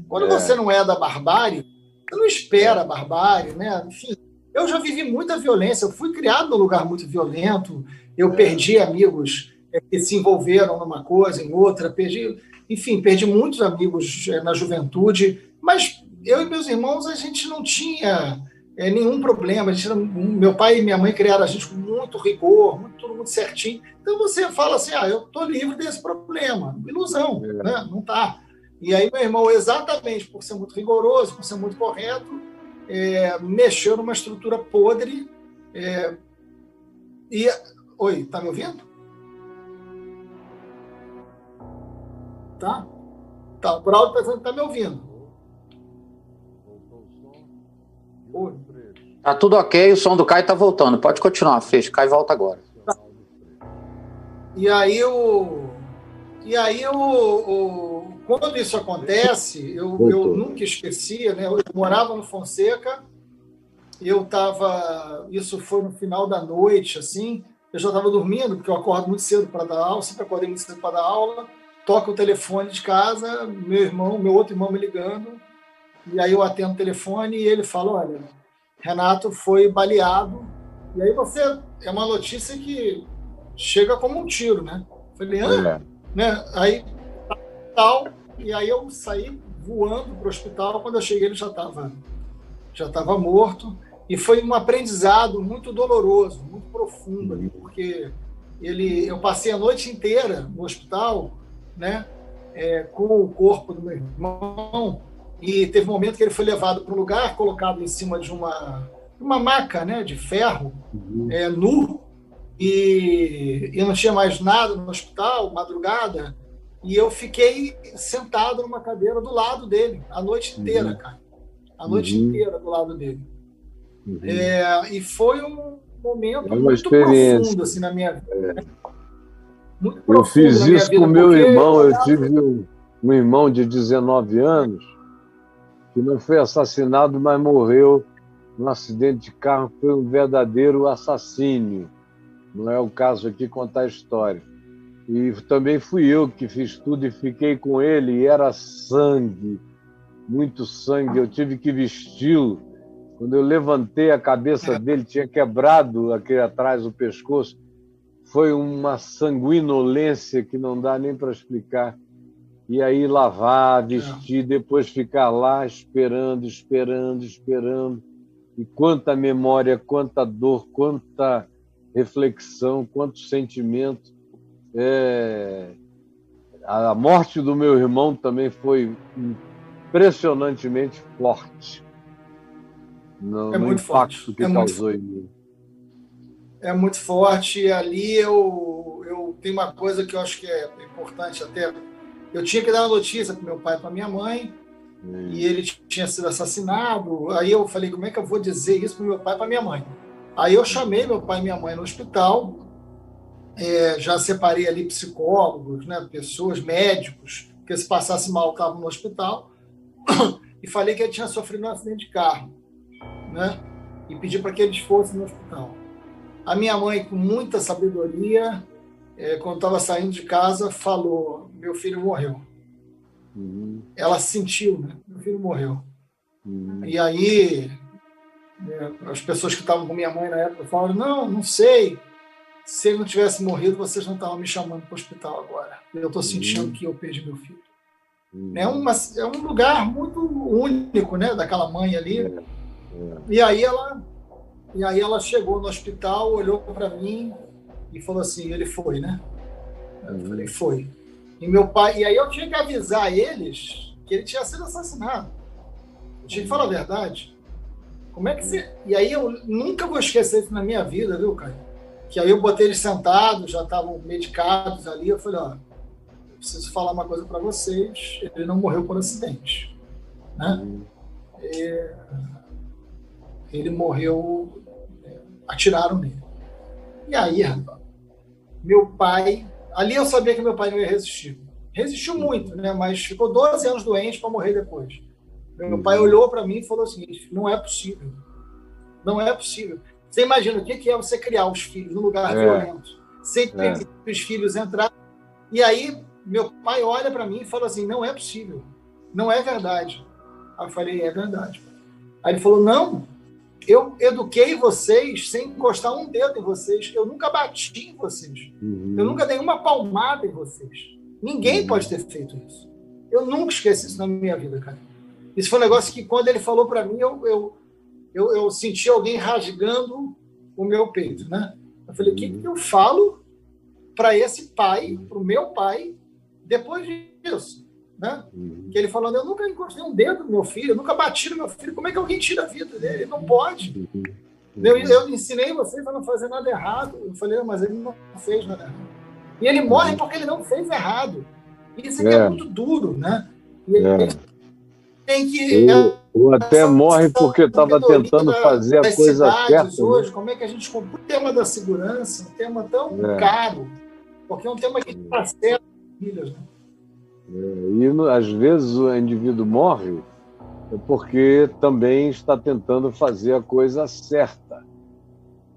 S2: Quando você não é da barbárie, você não espera a barbárie, né? Enfim, eu já vivi muita violência. Eu fui criado num lugar muito violento. Eu perdi amigos que se envolveram numa coisa, em outra. Perdi muitos amigos na juventude. Mas eu e meus irmãos, a gente não tinha nenhum problema. Meu pai e minha mãe criaram a gente com muito rigor, tudo muito certinho. Então você fala assim, eu estou livre desse problema. Ilusão, né? Não está. E aí meu irmão, exatamente por ser muito rigoroso, por ser muito correto, mexeu numa estrutura podre. Oi, tá me ouvindo? Tá? Tá, o Braulio tá dizendo que tá me ouvindo.
S3: Oi. Tá tudo ok, o som do Caio tá voltando. Pode continuar, Freixo. Caio volta agora.
S2: Tá. E aí quando isso acontece, eu nunca esquecia, né? Eu morava no Fonseca, isso foi no final da noite, assim, eu já estava dormindo, porque eu acordo muito cedo para dar aula, sempre acordei muito cedo para dar aula, toca o telefone de casa, meu outro irmão me ligando, e aí eu atendo o telefone e ele fala, olha, Renato foi baleado, e aí é uma notícia que chega como um tiro, né? Eu falei, né? Aí e aí eu saí voando para o hospital. Quando eu cheguei, ele já estava morto. E foi um aprendizado muito doloroso, muito profundo, porque eu passei a noite inteira no hospital, né, com o corpo do meu irmão, e teve um momento que ele foi levado para um lugar, colocado em cima de uma maca, né, de ferro, nu, e não tinha mais nada no hospital, madrugada. E eu fiquei sentado numa cadeira do lado dele, a noite inteira, cara. A noite inteira do lado dele. E foi um momento muito profundo assim, na minha vida.
S1: Eu fiz isso com meu irmão. Eu tive um irmão de 19 anos que não foi assassinado, mas morreu num acidente de carro. Foi um verdadeiro assassínio. Não é o caso aqui contar a história. E também fui eu que fiz tudo e fiquei com ele, e era sangue, muito sangue. Eu tive que vesti-lo. Quando eu levantei a cabeça dele, tinha quebrado aqui atrás o pescoço. Foi uma sanguinolência que não dá nem para explicar. E aí lavar, vestir, depois ficar lá esperando. E quanta memória, quanta dor, quanta reflexão, quanto sentimento. A morte do meu irmão também foi impressionantemente forte no impacto que causou em mim.
S2: É muito forte. E ali eu tenho uma coisa que eu acho que é importante até. Eu tinha que dar uma notícia para meu pai e para minha mãe, e ele tinha sido assassinado. Aí eu falei, como é que eu vou dizer isso para meu pai e para minha mãe? Aí eu chamei meu pai e minha mãe no hospital. Já separei ali psicólogos, né, pessoas, médicos, que se passasse mal estavam no hospital, e falei que ele tinha sofrido um acidente de carro, né, e pedi para que eles fossem no hospital. A minha mãe, com muita sabedoria, quando estava saindo de casa, falou, meu filho morreu. Ela sentiu, né, meu filho morreu. E aí, as pessoas que estavam com minha mãe na época falaram, não sei, se ele não tivesse morrido, vocês não estavam me chamando para o hospital agora. Eu estou sentindo que eu perdi meu filho. É um lugar muito único, né, daquela mãe ali. E aí ela chegou no hospital, olhou para mim e falou assim, ele foi, né? Eu falei, foi. E aí eu tinha que avisar eles que ele tinha sido assassinado. Eu tinha que falar a verdade. Como é que você... E aí eu nunca vou esquecer isso na minha vida, viu, Caio? que aí eu botei eles sentados, já estavam medicados ali, eu falei, ó, eu preciso falar uma coisa para vocês, ele não morreu por acidente, né? Ele morreu, atiraram nele. E aí, rapaz, meu pai, ali eu sabia que meu pai não ia resistir. Resistiu muito, né? Mas ficou 12 anos doente para morrer depois. Meu pai olhou para mim e falou o seguinte, não é possível. Não é possível. Você imagina o que é você criar os filhos num lugar violento, sem permitir que os filhos entrarem. E aí, meu pai olha para mim e fala assim, não é possível. Não é verdade. Aí eu falei, é verdade. Aí ele falou, não, eu eduquei vocês sem encostar um dedo em vocês. Eu nunca bati em vocês. Eu nunca dei uma palmada em vocês. Ninguém pode ter feito isso. Eu nunca esqueci isso na minha vida, cara. Isso foi um negócio que, quando ele falou para mim, eu senti alguém rasgando o meu peito, né? Eu falei, o que eu falo para esse pai, para o meu pai, depois disso, né? Que ele falando, eu nunca encostei um dedo no meu filho, eu nunca bati no meu filho, como é que alguém tira a vida dele? Não pode. Eu ensinei vocês a não fazer nada errado. Eu falei, mas ele não fez nada errado. E ele morre porque ele não fez errado. Isso aqui é muito duro, né? E ele tem que...
S1: Ou até morre porque estava tentando fazer a coisa certa.
S2: Hoje,
S1: né?
S2: Como é que a gente... O tema da segurança, um tema tão caro, porque é um tema que está certo nas famílias, né?
S1: E às vezes o indivíduo morre porque também está tentando fazer a coisa certa.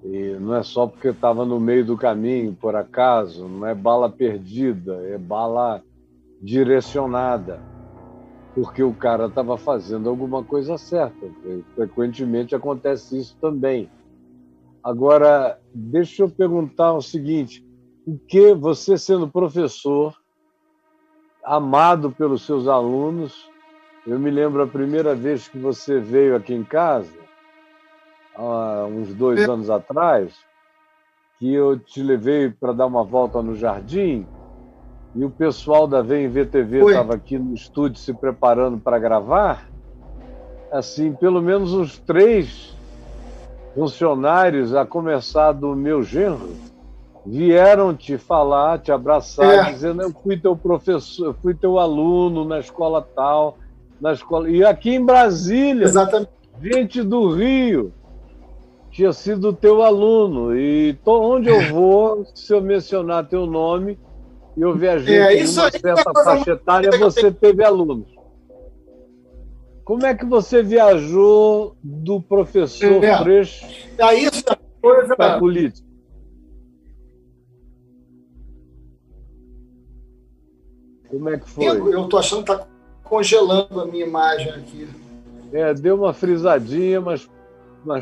S1: E não é só porque estava no meio do caminho, por acaso, não é bala perdida, é bala direcionada, porque o cara estava fazendo alguma coisa certa. Frequentemente acontece isso também. Agora, deixa eu perguntar o seguinte, o que você, sendo professor, amado pelos seus alunos, eu me lembro a primeira vez que você veio aqui em casa, há uns 2 anos atrás, que eu te levei para dar uma volta no jardim e o pessoal da VMV-TV estava aqui no estúdio se preparando para gravar. Assim, pelo menos uns 3 funcionários, a começar do meu genro, vieram te falar, te abraçar, dizendo, eu fui teu professor, eu fui teu aluno na escola tal, na escola... E aqui em Brasília, gente do Rio tinha sido teu aluno. E onde eu vou, se eu mencionar teu nome e eu ver a gente numa certa faixa etária, você teve alunos. Como é que você viajou do professor Freixo para a política? Como é que foi?
S2: Eu estou achando que está congelando a minha imagem aqui.
S1: Deu uma frisadinha, mas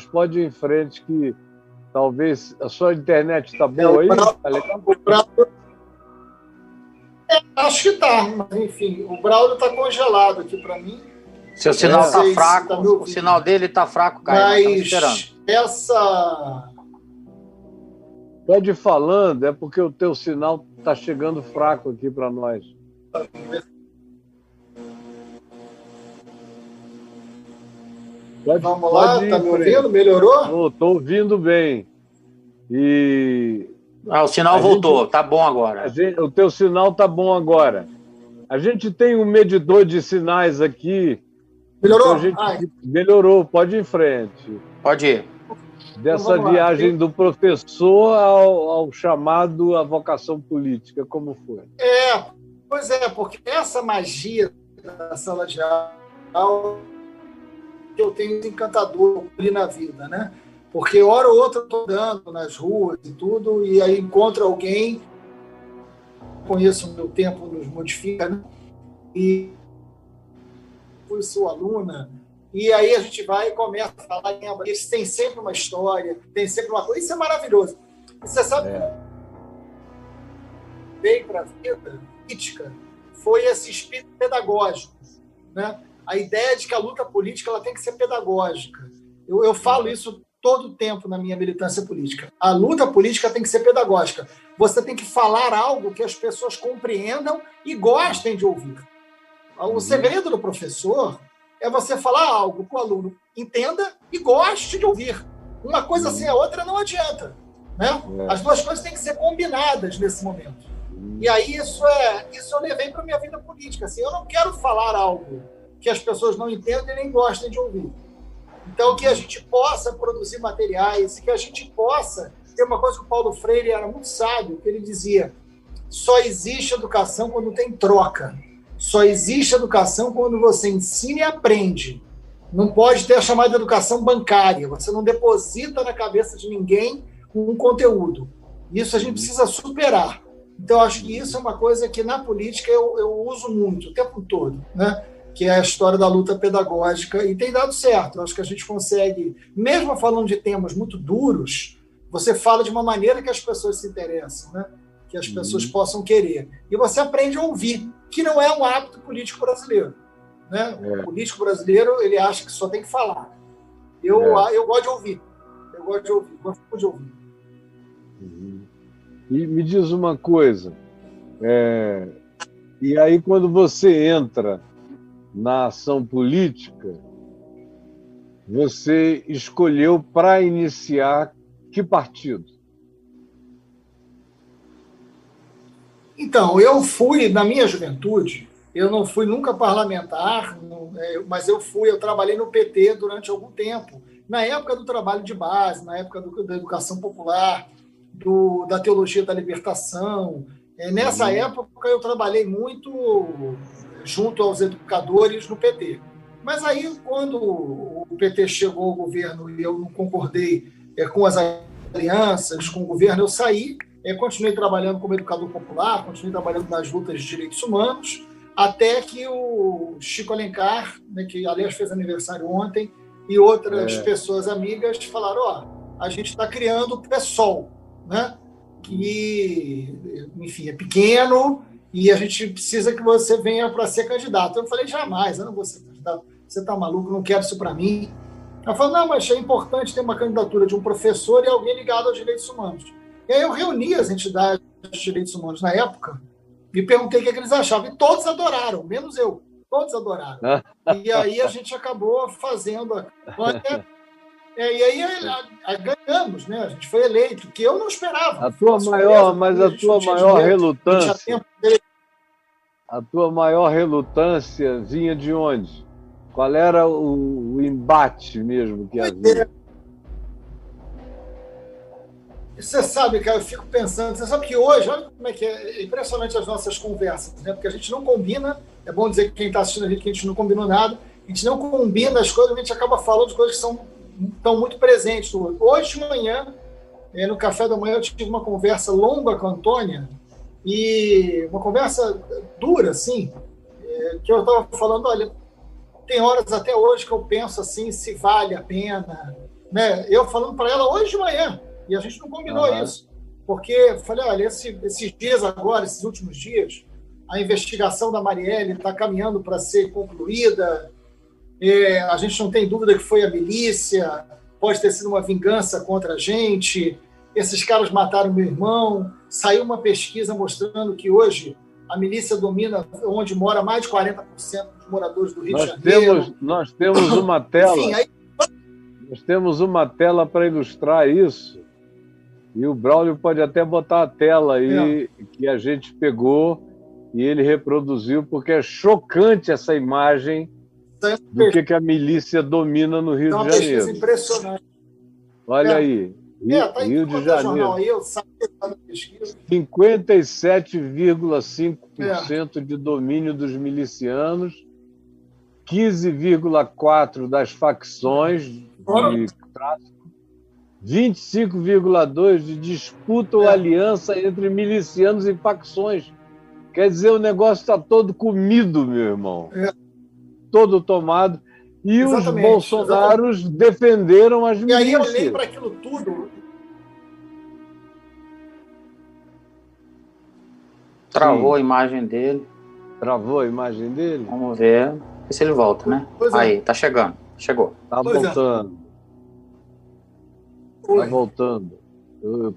S1: pode ir em frente que talvez a sua internet está boa aí? Tá legal?
S2: Acho que está, mas enfim, o Braulio está congelado aqui para mim.
S3: Seu sinal está fraco, o sinal dele está fraco, Caio.
S2: Mas essa...
S1: Pode ir falando, é porque o teu sinal está chegando fraco aqui para nós.
S2: Vamos lá, está me ouvindo? Melhorou?
S1: Estou ouvindo bem.
S3: O sinal voltou, está bom agora.
S1: O teu sinal está bom agora. A gente tem um medidor de sinais aqui.
S2: Melhorou?
S1: Melhorou, pode ir em frente.
S3: Pode ir.
S1: Dessa viagem do professor ao chamado à vocação política, como foi?
S2: Pois é, porque essa magia da sala de aula que eu tenho encantador ali na vida, né? Porque hora ou outra eu estou andando nas ruas e tudo, e aí encontro alguém, conheço o meu tempo, nos modifica, né? E fui sua aluna, e aí a gente vai e começa a falar, eles têm sempre uma história, tem sempre uma coisa, isso é maravilhoso. E você sabe que veio para a vida política foi esse espírito pedagógico, né? A ideia de que a luta política ela tem que ser pedagógica. Eu falo isso todo o tempo na minha militância política. A luta política tem que ser pedagógica. Você tem que falar algo que as pessoas compreendam e gostem de ouvir. O segredo do professor é você falar algo que o aluno entenda e goste de ouvir. Uma coisa sem a outra não adianta. Né? As duas coisas têm que ser combinadas nesse momento. E aí isso eu levei para a minha vida política. Assim, eu não quero falar algo que as pessoas não entendem e nem gostem de ouvir. Então, que a gente possa produzir materiais, que a gente possa... Tem uma coisa que o Paulo Freire era muito sábio, que ele dizia: só existe educação quando tem troca. Só existe educação quando você ensina e aprende. Não pode ter a chamada educação bancária. Você não deposita na cabeça de ninguém um conteúdo. Isso a gente precisa superar. Então, acho que isso é uma coisa que na política eu uso muito, o tempo todo, né? Que é a história da luta pedagógica, e tem dado certo. Eu acho que a gente consegue, mesmo falando de temas muito duros, você fala de uma maneira que as pessoas se interessam, né? Que as pessoas possam querer. E você aprende a ouvir, que não é um hábito político brasileiro. Né? O político brasileiro, ele acha que só tem que falar. Eu gosto de ouvir. Eu gosto de ouvir, gosto de ouvir.
S1: E me diz uma coisa, e aí quando você entra na ação política, você escolheu para iniciar que partido?
S2: Então, eu fui, na minha juventude, eu não fui nunca parlamentar, mas eu trabalhei no PT durante algum tempo, na época do trabalho de base, na época da educação popular, da teologia da libertação. Nessa época eu trabalhei muito junto aos educadores no PT. Mas aí, quando o PT chegou ao governo e eu não concordei com as alianças, com o governo, eu saí, continuei trabalhando como educador popular, continuei trabalhando nas lutas de direitos humanos, até que o Chico Alencar, né, que aliás fez aniversário ontem, e outras pessoas amigas falaram: a gente está criando o PSOL, né, que, enfim, é pequeno e a gente precisa que você venha para ser candidato. Eu falei: jamais, eu não vou ser candidato. Você está maluco, não quero isso para mim. Ela falou: não, mas é importante ter uma candidatura de um professor e alguém ligado aos direitos humanos. E aí eu reuni as entidades de direitos humanos na época e perguntei o que eles achavam. E todos adoraram, menos eu. Todos adoraram. E aí a gente acabou fazendo a campanha. E aí ganhamos, né? A gente foi eleito, que eu não esperava.
S1: A tua maior relutância vinha de onde? Qual era o embate mesmo que havia?
S2: Você sabe, cara, eu fico pensando, você sabe que hoje, olha como é que é impressionante as nossas conversas, né? Porque a gente não combina, é bom dizer que quem está assistindo a gente que a gente não combinou nada, a gente não combina as coisas, a gente acaba falando de coisas que estão muito presentes hoje. Hoje de manhã, no café da manhã, eu tive uma conversa longa com a Antônia, e uma conversa dura, assim, que eu estava falando: olha, tem horas até hoje que eu penso assim, se vale a pena, né? Eu falando para ela hoje de manhã, e a gente não combinou isso, porque eu falei: olha, esses dias agora, esses últimos dias, a investigação da Marielle está caminhando para ser concluída, a gente não tem dúvida que foi a milícia, pode ter sido uma vingança contra a gente, esses caras mataram meu irmão, saiu uma pesquisa mostrando que hoje a milícia domina onde mora mais de 40% dos moradores do Rio de Janeiro.
S1: Nós temos uma tela.
S2: Enfim, aí...
S1: Nós temos uma tela para ilustrar isso. E o Braulio pode até botar a tela aí que a gente pegou e ele reproduziu, porque é chocante essa imagem do que a milícia domina no Rio de Janeiro.
S2: É impressionante.
S1: Olha aí. Rio de Janeiro. 57,5% de domínio dos milicianos, 15,4% das facções de tráfico, 25,2% de disputa ou aliança entre milicianos e facções. Quer dizer, o negócio está todo comido, meu irmão. Todo tomado. E exatamente, os Bolsonaros defenderam as milícias.
S2: E aí eu olhei para aquilo tudo.
S3: Travou a imagem dele.
S1: Travou a imagem dele?
S3: Vamos ver se ele volta, né? Aí, tá chegando. Chegou.
S1: Tá voltando. Tá voltando.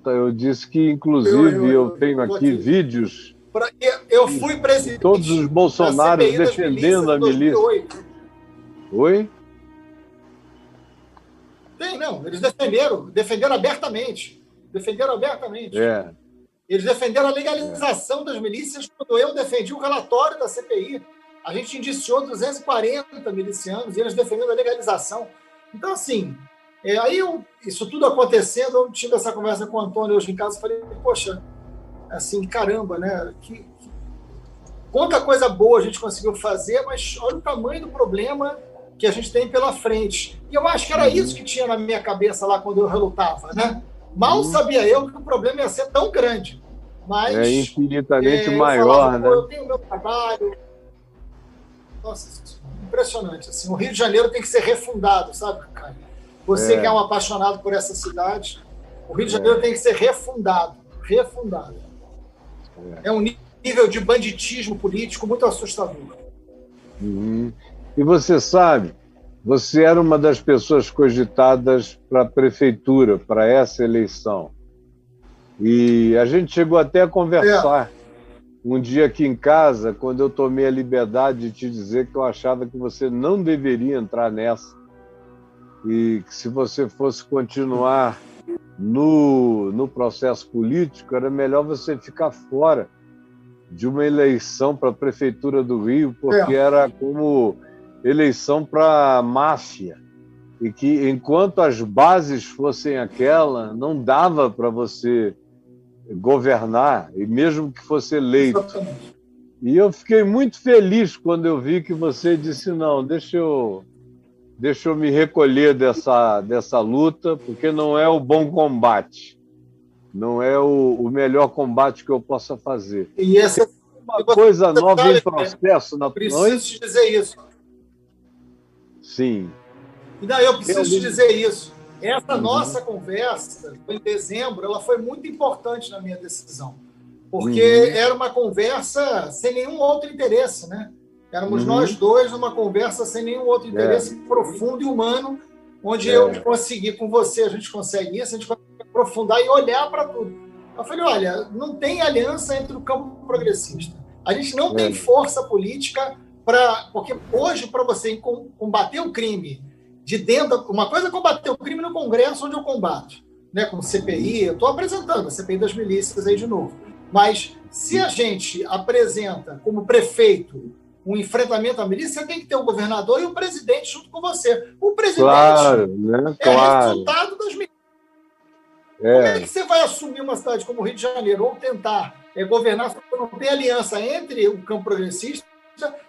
S1: Eu disse que, inclusive, eu tenho aqui vídeos.
S2: Eu fui presidente.
S1: Todos os Bolsonaros defendendo a milícia. Oi?
S2: Tem, não. Eles defenderam abertamente. defenderam abertamente.
S1: É.
S2: Eles defenderam a legalização das milícias quando eu defendi o relatório da CPI. A gente indiciou 240 milicianos e eles defendendo a legalização. Então, assim, isso tudo acontecendo, eu tive essa conversa com o Antônio hoje em casa e falei, poxa, assim, caramba, né? Quanta coisa boa a gente conseguiu fazer, mas olha o tamanho do problema que a gente tem pela frente. E eu acho que era isso que tinha na minha cabeça lá quando eu relutava, né? Mal sabia eu que o problema ia ser tão grande. Mas,
S1: é infinitamente maior,
S2: falava,
S1: né?
S2: Eu tenho o meu trabalho. Nossa, impressionante. Assim, o Rio de Janeiro tem que ser refundado, sabe, Caio? Você que é um apaixonado por essa cidade, o Rio de Janeiro tem que ser refundado. Refundado. É um nível de banditismo político muito assustador.
S1: Uhum. E você sabe, você era uma das pessoas cogitadas para a prefeitura, para essa eleição. E a gente chegou até a conversar um dia aqui em casa, quando eu tomei a liberdade de te dizer que eu achava que você não deveria entrar nessa. E que se você fosse continuar no processo político, era melhor você ficar fora de uma eleição para a Prefeitura do Rio, porque era como eleição para máfia. E que, enquanto as bases fossem aquela, não dava para você governar, e mesmo que fosse eleito.
S2: Exatamente.
S1: E eu fiquei muito feliz quando eu vi que você disse, não, deixa eu me recolher dessa luta, porque não é o bom combate. Não é o melhor combate que eu possa fazer.
S2: E essa
S1: uma coisa nova em processo.
S2: Preciso te dizer isso.
S1: Sim.
S2: Não, eu preciso te dizer isso. Essa nossa conversa, em dezembro, ela foi muito importante na minha decisão. Porque era uma conversa sem nenhum outro interesse, né? Éramos nós dois numa conversa sem nenhum outro interesse profundo e humano, onde eu consegui com você, a gente consegue isso, a gente consegue aprofundar e olhar para tudo. Eu falei, olha, não tem aliança entre o campo progressista. A gente não tem força política porque hoje, para você combater o crime de dentro... Uma coisa é combater o crime no Congresso, onde eu combato, né, como CPI, eu estou apresentando a CPI das milícias aí de novo. Mas se a gente apresenta como prefeito um enfrentamento à milícia, você tem que ter o governador e o presidente junto com você. O presidente resultado das milícias. Como é que você vai assumir uma cidade como o Rio de Janeiro ou tentar governar se você não tem aliança entre o campo progressista,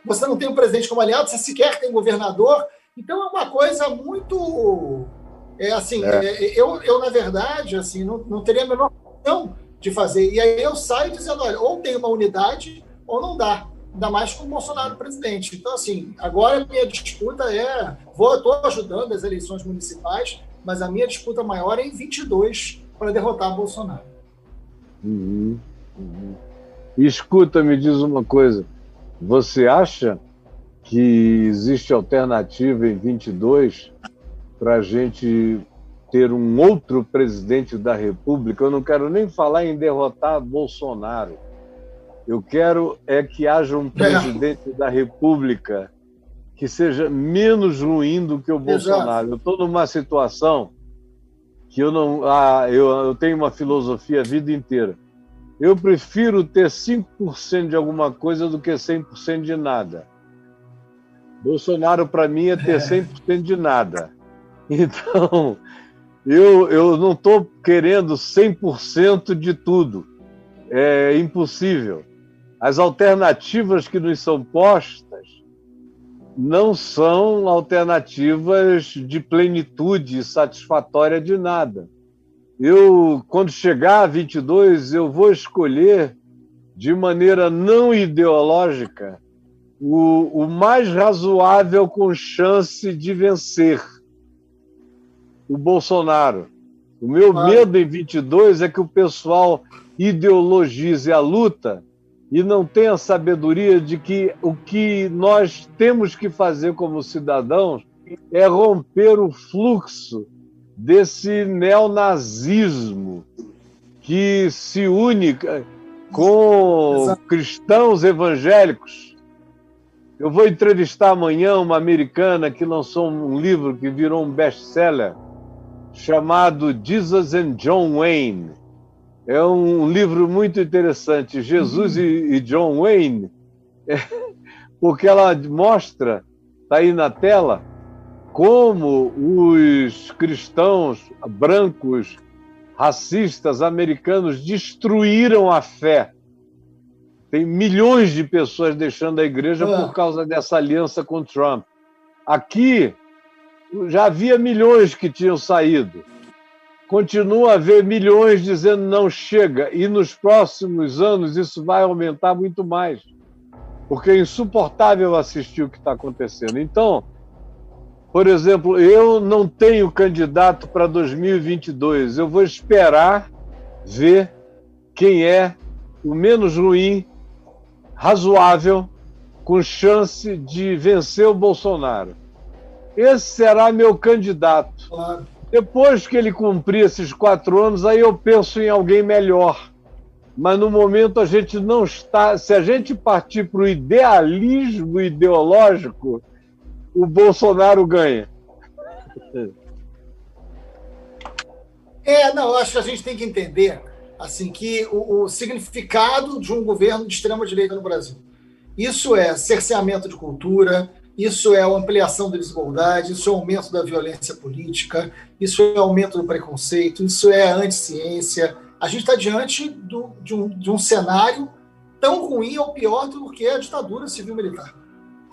S2: você não tem um presidente como aliado, você sequer tem um governador? Então é uma coisa muito... Eu, na verdade, assim, não teria a menor opção de fazer. E aí eu saio dizendo, olha, ou tem uma unidade ou não dá. Ainda mais com o Bolsonaro presidente. Então, assim, agora a minha disputa estou ajudando as eleições municipais, mas a minha disputa maior é em 22 para derrotar Bolsonaro.
S1: E escuta, me diz uma coisa. Você acha que existe alternativa em 22 para a gente ter um outro presidente da República? Eu não quero nem falar em derrotar Bolsonaro. Eu quero que haja um presidente da República que seja menos ruim do que o Bolsonaro. Eu estou numa situação que eu tenho uma filosofia a vida inteira. Eu prefiro ter 5% de alguma coisa do que 100% de nada. Bolsonaro, para mim, é ter 100% de nada. Então, eu não estou querendo 100% de tudo. É impossível. As alternativas que nos são postas não são alternativas de plenitude satisfatória de nada. Quando chegar a 22, eu vou escolher, de maneira não ideológica, o mais razoável com chance de vencer, o Bolsonaro. O meu medo em 22 é que o pessoal ideologize a luta e não tenha a sabedoria de que o que nós temos que fazer como cidadãos é romper o fluxo desse neonazismo que se une com cristãos evangélicos. Eu vou entrevistar amanhã uma americana que lançou um livro que virou um best-seller, chamado Jesus and John Wayne. É um livro muito interessante, Jesus e John Wayne, porque ela mostra, está aí na tela, como os cristãos brancos, racistas americanos destruíram a fé. Tem milhões de pessoas deixando a igreja por causa dessa aliança com Trump. Aqui, já havia milhões que tinham saído. Continua a haver milhões dizendo não chega. E nos próximos anos isso vai aumentar muito mais. Porque é insuportável assistir o que está acontecendo. Então, por exemplo, eu não tenho candidato para 2022. Eu vou esperar ver quem é o menos ruim, razoável, com chance de vencer o Bolsonaro. Esse será meu candidato.
S2: Claro.
S1: Depois que ele cumprir esses 4 anos, aí eu penso em alguém melhor. Mas no momento a gente não está... Se a gente partir para o idealismo ideológico, o Bolsonaro ganha.
S2: Não, eu acho que a gente tem que entender assim, que o significado de um governo de extrema-direita no Brasil. Isso é cerceamento de cultura, isso é a ampliação da desigualdade, isso é o aumento da violência política, isso é o aumento do preconceito, isso é a anticiência. A gente está diante de um cenário tão ruim ou pior do que a ditadura civil-militar.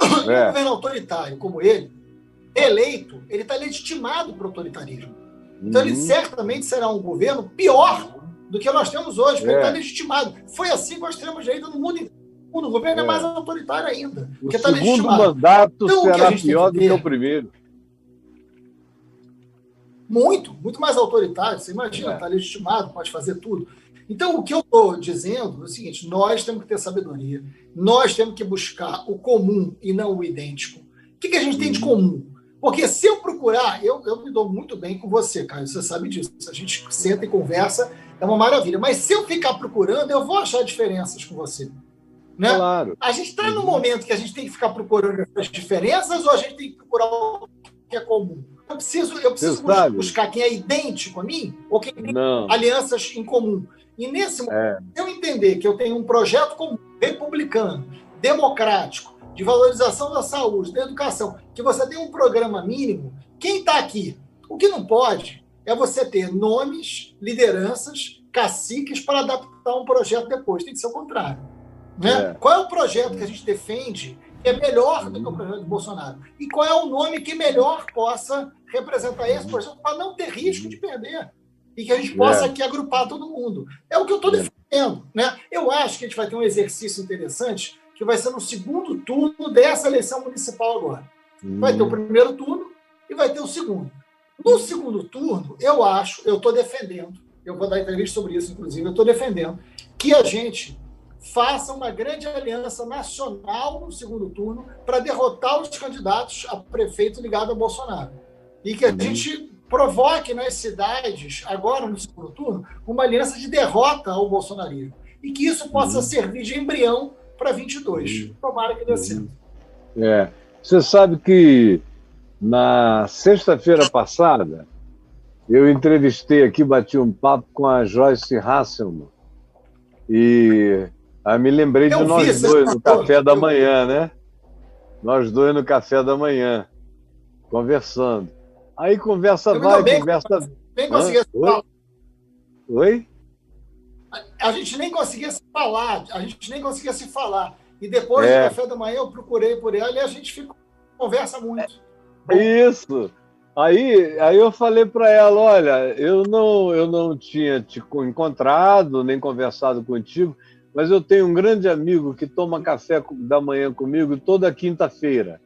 S2: Um governo autoritário como ele, eleito, ele está legitimado para o autoritarismo. Então ele certamente será um governo pior do que nós temos hoje, porque ele está legitimado. Foi assim com a extrema-direita no mundo inteiro. O governo é mais autoritário ainda, porque está legitimado.
S1: O segundo mandato então, será pior do que o primeiro.
S2: Muito mais autoritário. Você imagina, está legitimado, pode fazer tudo. Então, o que eu estou dizendo é o seguinte, nós temos que ter sabedoria, nós temos que buscar o comum e não o idêntico. O que a gente tem de comum? Porque se eu procurar, eu me dou muito bem com você, Caio, você sabe disso. A gente senta e conversa, é uma maravilha. Mas se eu ficar procurando, eu vou achar diferenças com você. Né?
S1: Claro.
S2: A gente está no momento que a gente tem que ficar procurando as diferenças ou a gente tem que procurar o que é comum? Eu preciso buscar quem é idêntico a mim ou quem tem alianças em comum. E nesse momento, eu entender que eu tenho um projeto comum, republicano, democrático, de valorização da saúde, da educação, que você tem um programa mínimo, quem está aqui? O que não pode é você ter nomes, lideranças, caciques para adaptar um projeto depois. Tem que ser o contrário. Né? Qual é o projeto que a gente defende que é melhor do que o projeto do Bolsonaro? E qual é o nome que melhor possa representar esse projeto para não ter risco de perder? E que a gente possa aqui agrupar todo mundo. É o que eu estou defendendo. Né? Eu acho que a gente vai ter um exercício interessante que vai ser no segundo turno dessa eleição municipal agora. Vai ter o primeiro turno e vai ter o segundo. No segundo turno, eu estou defendendo, eu vou dar entrevista sobre isso, inclusive, eu estou defendendo que a gente faça uma grande aliança nacional no segundo turno para derrotar os candidatos a prefeito ligado ao Bolsonaro. E que a gente provoque nas cidades, agora no segundo turno, uma aliança de derrota ao bolsonarismo. E que isso possa servir de embrião para 22. Tomara que dê certo.
S1: Você sabe que na sexta-feira passada eu entrevistei aqui, bati um papo com a Joyce Hasselman. E me lembrei de nós dois no café da manhã, né? Nós dois no café da manhã, conversando. Aí conversa vai, conversa...
S2: Nem conseguia se falar.
S1: Oi?
S2: A gente nem conseguia se falar. E depois do café da manhã eu procurei por ela e a gente conversa muito.
S1: Isso. Aí eu falei para ela, olha, eu não tinha te encontrado, nem conversado contigo, mas eu tenho um grande amigo que toma café da manhã comigo toda quinta-feira.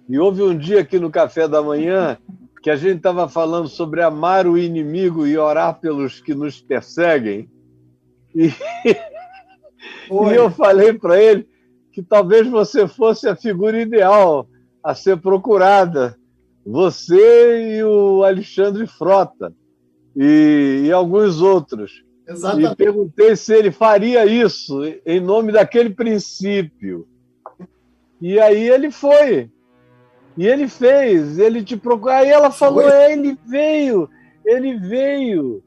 S1: E houve um dia aqui no café da manhã que a gente estava falando sobre amar o inimigo e orar pelos que nos perseguem. E eu falei para ele que talvez você fosse a figura ideal a ser procurada. Você e o Alexandre Frota e alguns outros.
S2: Exatamente.
S1: E perguntei se ele faria isso em nome daquele princípio. E aí ele foi. E ele fez, ele te procurou. Aí ela falou, ele veio. Ele veio.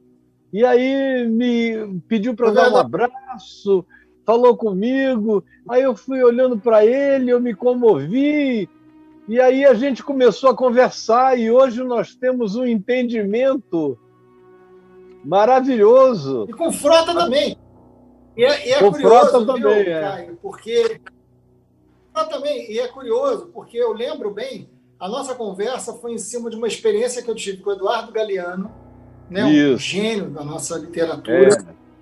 S1: E aí me pediu para dar um abraço, falou comigo. Aí eu fui olhando para ele, eu me comovi. E aí a gente começou a conversar e hoje nós temos um entendimento maravilhoso.
S2: E com Frota também. E é
S1: com
S2: curioso,
S1: Frota também,
S2: viu, Caio? Porque... também, e é curioso, porque eu lembro bem, a nossa conversa foi em cima de uma experiência que eu tive com o Eduardo Galeano, né, um gênio da nossa literatura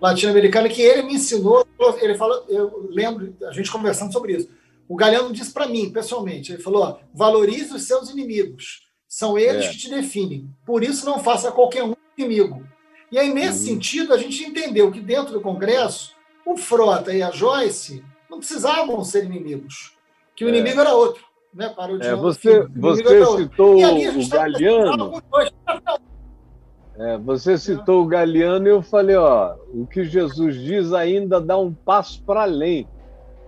S2: latino-americana, que ele me ensinou, ele falou, eu lembro, a gente conversando sobre isso, o Galeano disse para mim, pessoalmente, ele falou, ó, valorize os seus inimigos, são eles que te definem, por isso não faça qualquer um inimigo. E aí, nesse sentido, a gente entendeu que dentro do Congresso, o Frota e a Joyce não precisavam ser inimigos, que o inimigo era outro. Né, para o
S1: você citou o Galeano. Você citou o Galeano e eu falei, ó, o que Jesus diz ainda dá um passo para além.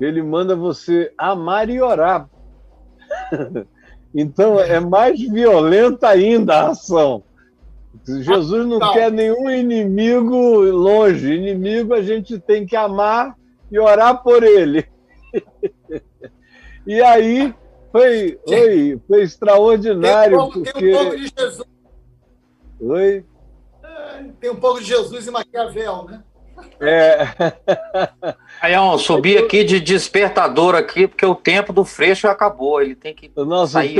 S1: Ele manda você amar e orar. Então é mais violenta ainda a ação. Jesus não quer nenhum inimigo longe. Inimigo a gente tem que amar e orar por ele. E aí foi extraordinário.
S2: Tem um pouco de Jesus.
S1: Oi?
S2: Tem um pouco de Jesus e Maquiavel, né?
S3: Caião, subi aqui de despertador aqui, porque o tempo do Freixo acabou. Ele tem que sair.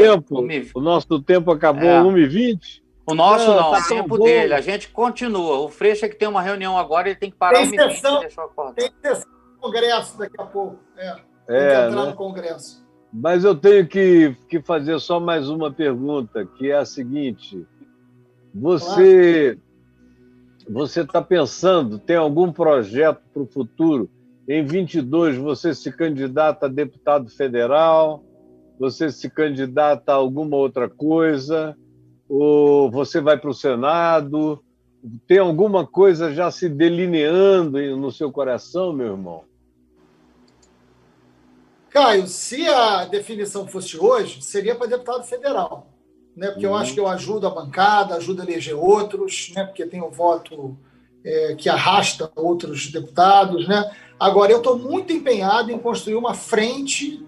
S1: O nosso tempo acabou 1h20?
S3: O nosso não, o tempo dele. A gente continua. O Freixo é que tem uma reunião agora, ele tem que parar 1h20 e deixar eu acordar.
S2: Tem sessão do Congresso daqui a pouco. Tem que entrar no Congresso.
S1: Mas eu tenho que fazer só mais uma pergunta, que é a seguinte. Você está pensando, tem algum projeto para o futuro? Em 22 você se candidata a deputado federal? Você se candidata a alguma outra coisa? Ou você vai para o Senado? Tem alguma coisa já se delineando no seu coração, meu irmão?
S2: Caio, se a definição fosse hoje, seria para deputado federal, né? Porque eu acho que eu ajudo a bancada, ajudo a eleger outros, né? Porque tem o voto que arrasta outros deputados, né? Agora, eu estou muito empenhado em construir uma frente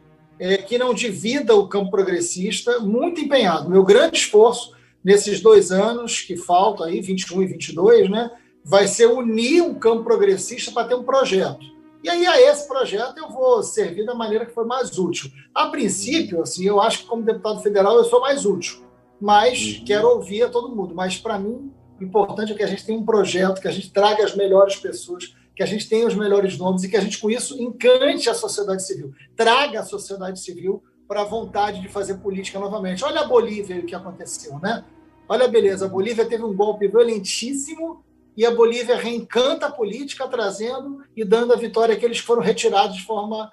S2: que não divida o campo progressista, muito empenhado. Meu grande esforço nesses 2 anos que faltam, aí, 21 e 22, né? Vai ser unir o campo progressista para ter um projeto. E aí, a esse projeto, eu vou servir da maneira que for mais útil. A princípio, assim, eu acho que como deputado federal eu sou mais útil, mas quero ouvir a todo mundo. Mas, para mim, o importante é que a gente tenha um projeto, que a gente traga as melhores pessoas, que a gente tenha os melhores nomes e que a gente, com isso, encante a sociedade civil. Traga a sociedade civil para a vontade de fazer política novamente. Olha a Bolívia e o que aconteceu, né? Olha a beleza, a Bolívia teve um golpe violentíssimo, e a Bolívia reencanta a política, trazendo e dando a vitória àqueles que foram retirados de forma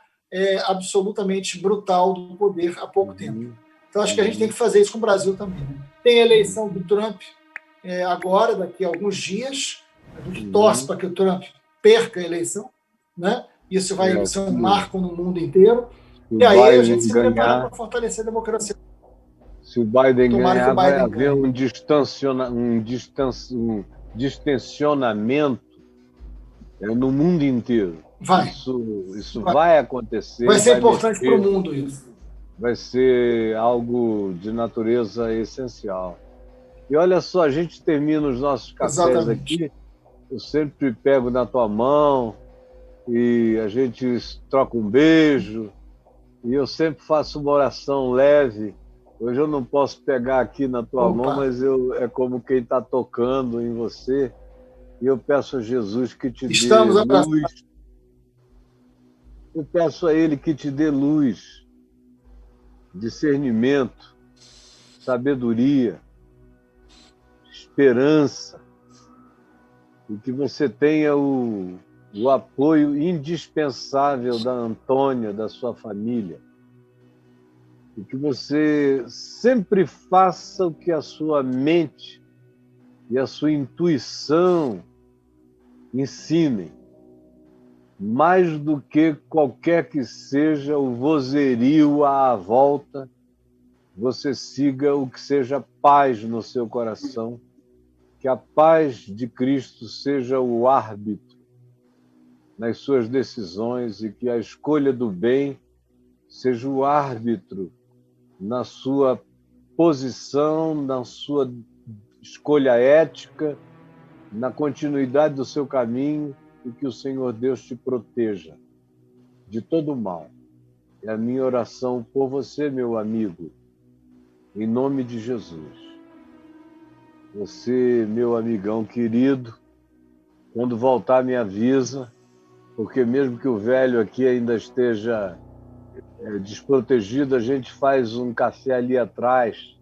S2: absolutamente brutal do poder há pouco tempo. Então, acho que a gente tem que fazer isso com o Brasil também. Né? Tem a eleição do Trump agora, daqui a alguns dias. A gente torce para que o Trump perca a eleição. Né? Isso vai ser um marco no mundo inteiro. E aí a gente se prepara para fortalecer a democracia.
S1: Se o Biden ganhar, vai haver um distensionamento no mundo inteiro.
S2: Vai.
S1: Isso vai acontecer.
S2: Vai ser importante para o mundo isso.
S1: Vai ser algo de natureza essencial. E olha só, a gente termina os nossos cafés aqui, eu sempre pego na tua mão e a gente troca um beijo e eu sempre faço uma oração leve. Hoje eu não posso pegar aqui na tua mão, mas é como quem está tocando em você. E eu peço a Jesus que te dê luz. Eu peço a Ele que te dê luz, discernimento, sabedoria, esperança, e que você tenha o apoio indispensável da Antônia, da sua família. E que você sempre faça o que a sua mente e a sua intuição ensinem, mais do que qualquer que seja o vozerio à volta, você siga o que seja paz no seu coração, Que a paz de Cristo seja o árbitro nas suas decisões e que a escolha do bem seja o árbitro na sua posição, na sua escolha ética, na continuidade do seu caminho, e que o Senhor Deus te proteja de todo o mal. É a minha oração por você, meu amigo, em nome de Jesus. Você, meu amigão querido, quando voltar me avisa, porque mesmo que o velho aqui ainda esteja desprotegido, a gente faz um café ali atrás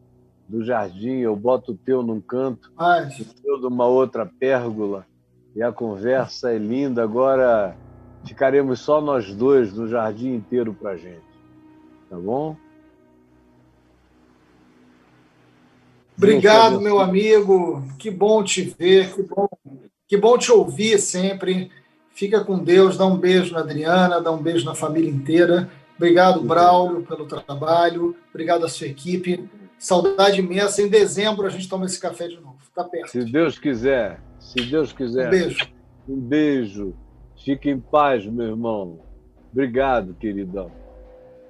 S1: do jardim, eu boto o teu num canto, o teu numa outra pérgola, e a conversa é linda. Agora ficaremos só nós dois no jardim inteiro pra gente, tá bom?
S2: Obrigado, meu amigo. Que bom te ver, que bom te ouvir sempre. Fica com Deus, dá um beijo na Adriana, dá um beijo na família inteira. Obrigado, Braulio, pelo trabalho. Obrigado à sua equipe. Saudade imensa. Em dezembro a gente toma esse café de novo. Tá perto.
S1: Se Deus quiser. Se Deus quiser.
S2: Um beijo.
S1: Um beijo. Fique em paz, meu irmão. Obrigado, queridão.